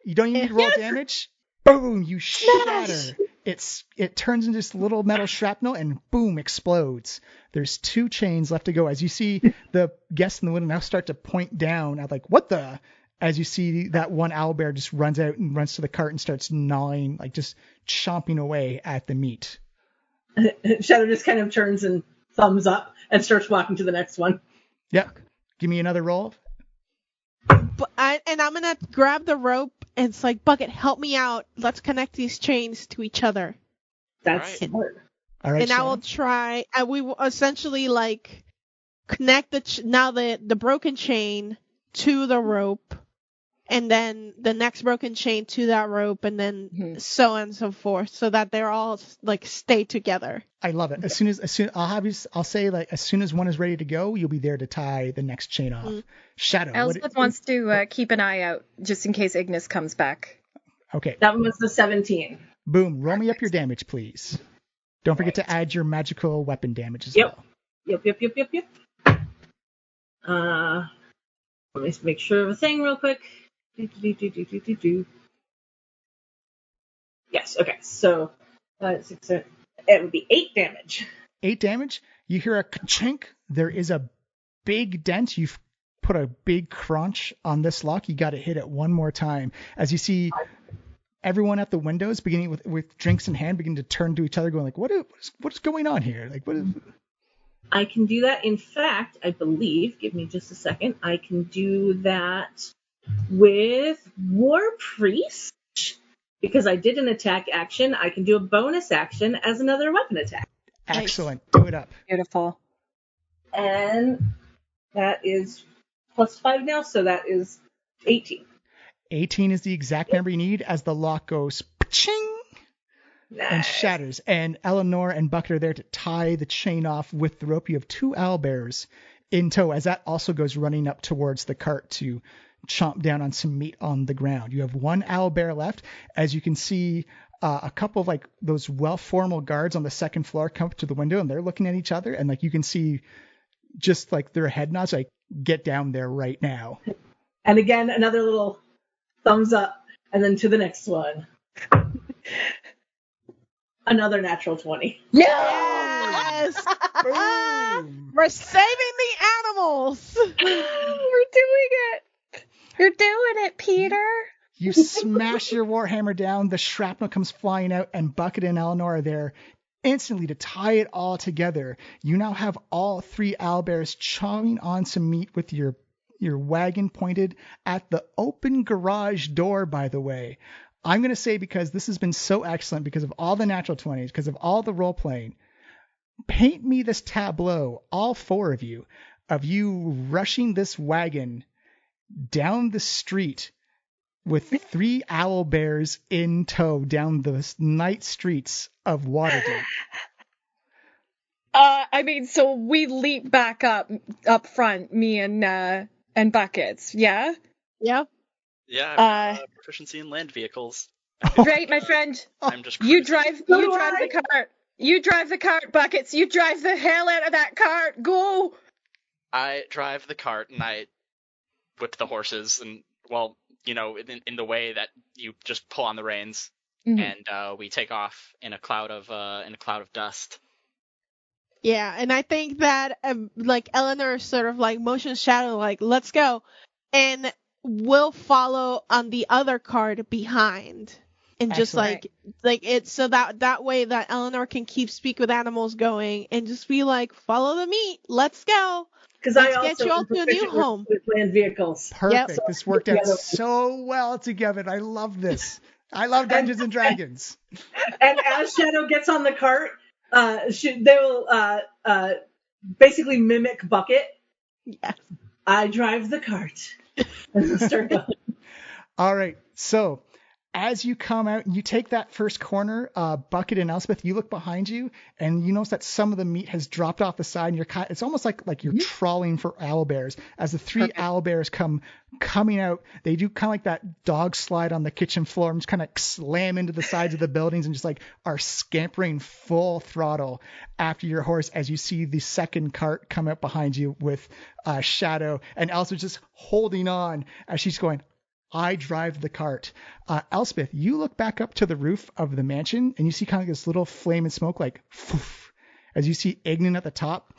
You don't even need to roll damage. Boom! You shatter. It turns into this little metal shrapnel and boom, explodes. There's 2 chains left to go. As you see the guests in the window now start to point down at like, what the... As you see that one owlbear just runs out and runs to the cart and starts gnawing, like just chomping away at the meat. Shadow just kind of turns and thumbs up and starts walking to the next one. Yep. Give me another roll. And I'm going to grab the rope and it's like, Bucket, help me out. Let's connect these chains to each other. That's Right. smart. All right, And I will Shannon. try. And we will essentially like connect the broken chain to the rope, and then the next broken chain to that rope, and then Mhm. so on and so forth, so that they're all like stay together. I love it. As soon I'll say like as soon as one is ready to go, you'll be there to tie the next chain off. Mm. Shadow. Elsbeth wants to keep an eye out just in case Ignis comes back. Okay. That one was the 17. Boom. Roll me up your damage, please. Don't forget to add your magical weapon damage as Yep. well. Yep. Let me just make sure of a thing real quick. Yes, okay. So, 6, 7, it would be 8 damage. 8 damage. You hear a chink. There is a big dent. You've put a big crunch on this lock. You got to hit it one more time. As you see everyone at the windows, beginning with drinks in hand, begin to turn to each other, going like, "What's going on here? Like, what is?" I can do that. In fact, I believe, give me just a second, I can do that with War Priest. Because I did an attack action, I can do a bonus action as another weapon attack. Excellent. Do it up. Beautiful. And that is +5 now, so that is 18. 18 is the exact number you need as the lock goes ching and shatters. And Eleanor and Bucket are there to tie the chain off with the rope. You have 2 owlbears in tow as that also goes running up towards the cart to chomp down on some meat on the ground. You have 1 owlbear left. As you can see, a couple of like those well-formal guards on the second floor come up to the window and they're looking at each other. And like you can see just like their head nods, like, get down there right now. And again, another little thumbs up, and then to the next one. Another natural 20. Yes! Boom! We're saving the animals! We're doing it. You're doing it, Peter. You smash your warhammer down, the shrapnel comes flying out, and Bucket and Eleanor are there instantly to tie it all together. You now have all 3 owlbears chowing on some meat with your wagon pointed at the open garage door, by the way. I'm going to say, because this has been so excellent, because of all the natural 20s, because of all the role playing, paint me this tableau, all 4 of you rushing this wagon down the street with 3 owlbears in tow down the night streets of Waterdeep. I mean, so we leap back up front, me and Buckets, yeah? Yep. Yeah, I've got proficiency in land vehicles. Right, my friend. I'm just You cruising. drive the cart. You drive the cart, Buckets. You drive the hell out of that cart. Go. I drive the cart and I whip the horses, and well, you know, in the way that you just pull on the reins, and we take off in a cloud of dust. Yeah, and I think that like Eleanor sort of like motions Shadow like, let's go, and we'll follow on the other cart behind, and just Excellent. like it, so that way that Eleanor can keep Speak with Animals going and just be like, follow the meat, let's go. Because I Let's also get you all am to a new proficient home. with land vehicles. Perfect. Yep. This worked out so well together. I love this. I love Dungeons and Dragons. And as Shadow gets on the cart, they will basically mimic Bucket. Yes. I drive the cart. And they'll start going. All right. So as you come out and you take that first corner, Bucket and Elsbeth, you look behind you and you notice that some of the meat has dropped off the side, and it's almost like you're trawling for owlbears. As the 3 owlbears coming out, they do kind of like that dog slide on the kitchen floor and just kind of slam into the sides of the buildings and just like are scampering full throttle after your horse as you see the second cart come up behind you with Shadow, and Elsbeth just holding on as she's going, I drive the cart. Elsbeth, you look back up to the roof of the mansion and you see kind of this little flame and smoke, like, poof, as you see Ignan at the top,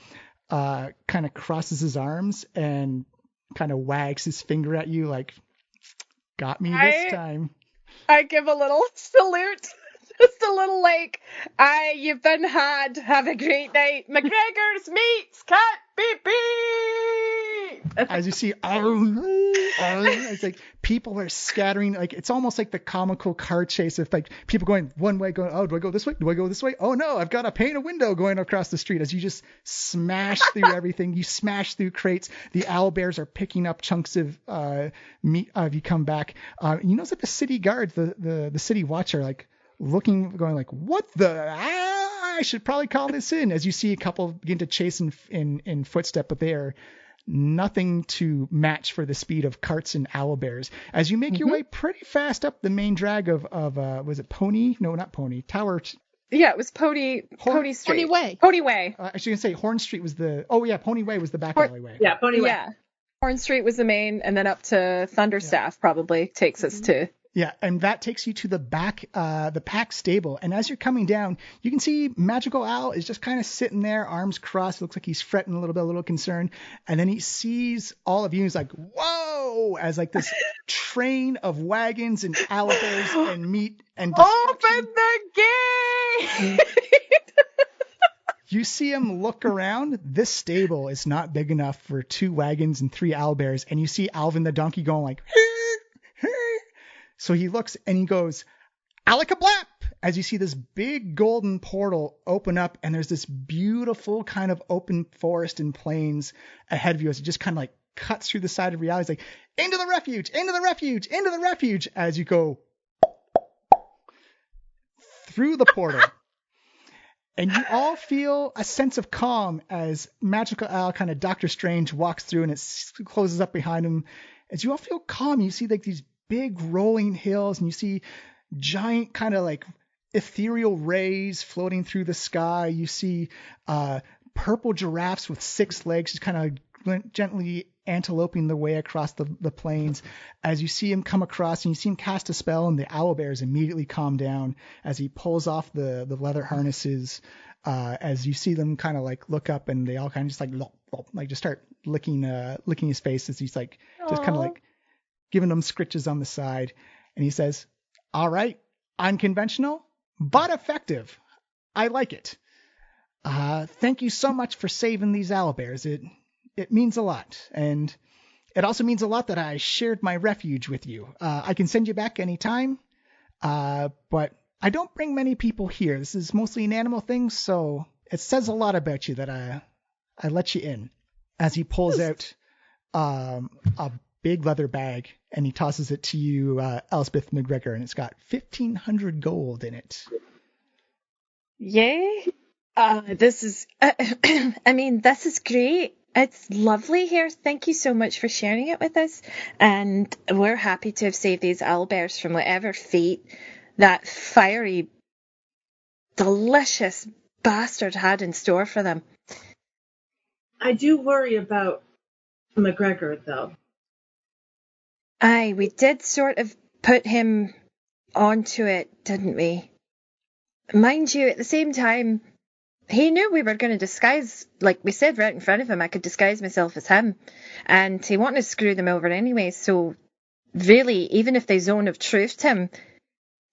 kind of crosses his arms and kind of wags his finger at you like, got me this time. I give a little salute. Just a little like, you've been had. Have a great night. McGregor's meats cut. Beep beep. as you see, it's like people are scattering. Like it's almost like the comical car chase of like people going one way, going, oh, do I go this way? Do I go this way? Oh no, I've got to paint a window going across the street. As you just smash through everything, you smash through crates. The owlbears are picking up chunks of meat. You come back, you notice that the city guards, the city watch are like looking, going like, what the? I should probably call this in. As you see a couple begin to chase in footstep, but they are nothing to match for the speed of carts and owlbears. As you make your way pretty fast up the main drag of was it Pony? No, not Pony. Tower. Yeah, it was Pony Street. Pony Way. I should say Horn Street was the. Oh yeah, Pony Way was the back alleyway. Yeah, Pony Way. Yeah, Horn Street was the main, and then up to Thunderstaff probably takes us to. Yeah, and that takes you to the back, the pack stable. And as you're coming down, you can see Magical Owl is just kind of sitting there, arms crossed. Looks like he's fretting a little concerned. And then he sees all of you. And he's like, whoa, as like this train of wagons and owlbears and meat and open the gate. You see him look around. This stable is not big enough for 2 wagons and 3 owlbears. And you see Alvin the donkey going like, so he looks and he goes, Alakablap! As you see this big golden portal open up, and there's this beautiful kind of open forest and plains ahead of you as it just kind of like cuts through the side of reality. It's like, into the refuge, into the refuge, into the refuge, as you go through the portal. And you all feel a sense of calm as Magical Owl, kind of Doctor Strange, walks through and it closes up behind him. As you all feel calm, you see like these big rolling hills, and you see giant kind of like ethereal rays floating through the sky. You see purple giraffes with 6 legs just kind of gently anteloping their way across the plains. As you see him come across and you see him cast a spell, and the owlbears immediately calm down as he pulls off the leather harnesses. As you see them kind of like look up, and they all kind of just like just start licking his face as he's like just kind of like giving them scritches on the side. And he says, all right, unconventional, but effective. I like it. Thank you so much for saving these owlbears. It means a lot. And it also means a lot that I shared my refuge with you. I can send you back anytime, but I don't bring many people here. This is mostly an animal thing, so it says a lot about you that I let you in. As he pulls out a big leather bag, and he tosses it to you, Elsbeth McGregor, and it's got 1,500 gold in it. Yay! This is, this is great. It's lovely here. Thank you so much for sharing it with us. And we're happy to have saved these owlbears from whatever fate that fiery, delicious bastard had in store for them. I do worry about McGregor, though. Aye, we did sort of put him onto it, didn't we? Mind you, at the same time, he knew we were going to disguise, like we said right in front of him, I could disguise myself as him. And he wanted to screw them over anyway, so really, even if they zone of truthed him,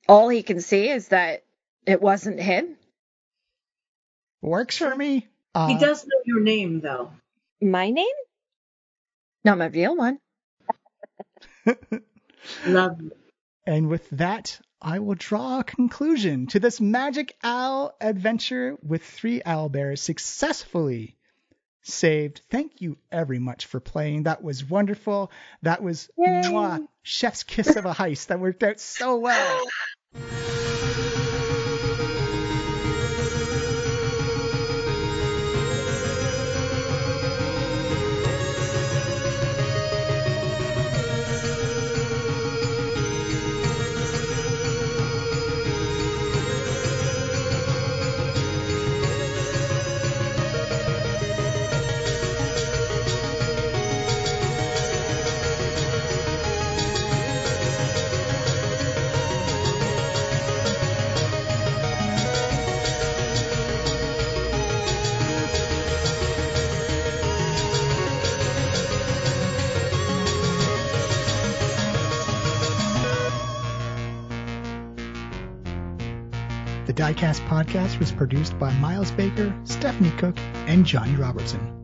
all he can say is that it wasn't him. Works for me. He does know your name, though. My name? Not my real one. Lovely. And with that, I will draw a conclusion to this Magic Owl adventure with 3 owlbears successfully saved. Thank you very much for playing. That was wonderful. That was chef's kiss of a heist. That worked out so well. The Diecast podcast was produced by Miles Baker, Stephanie Cook, and Johnny Robertson.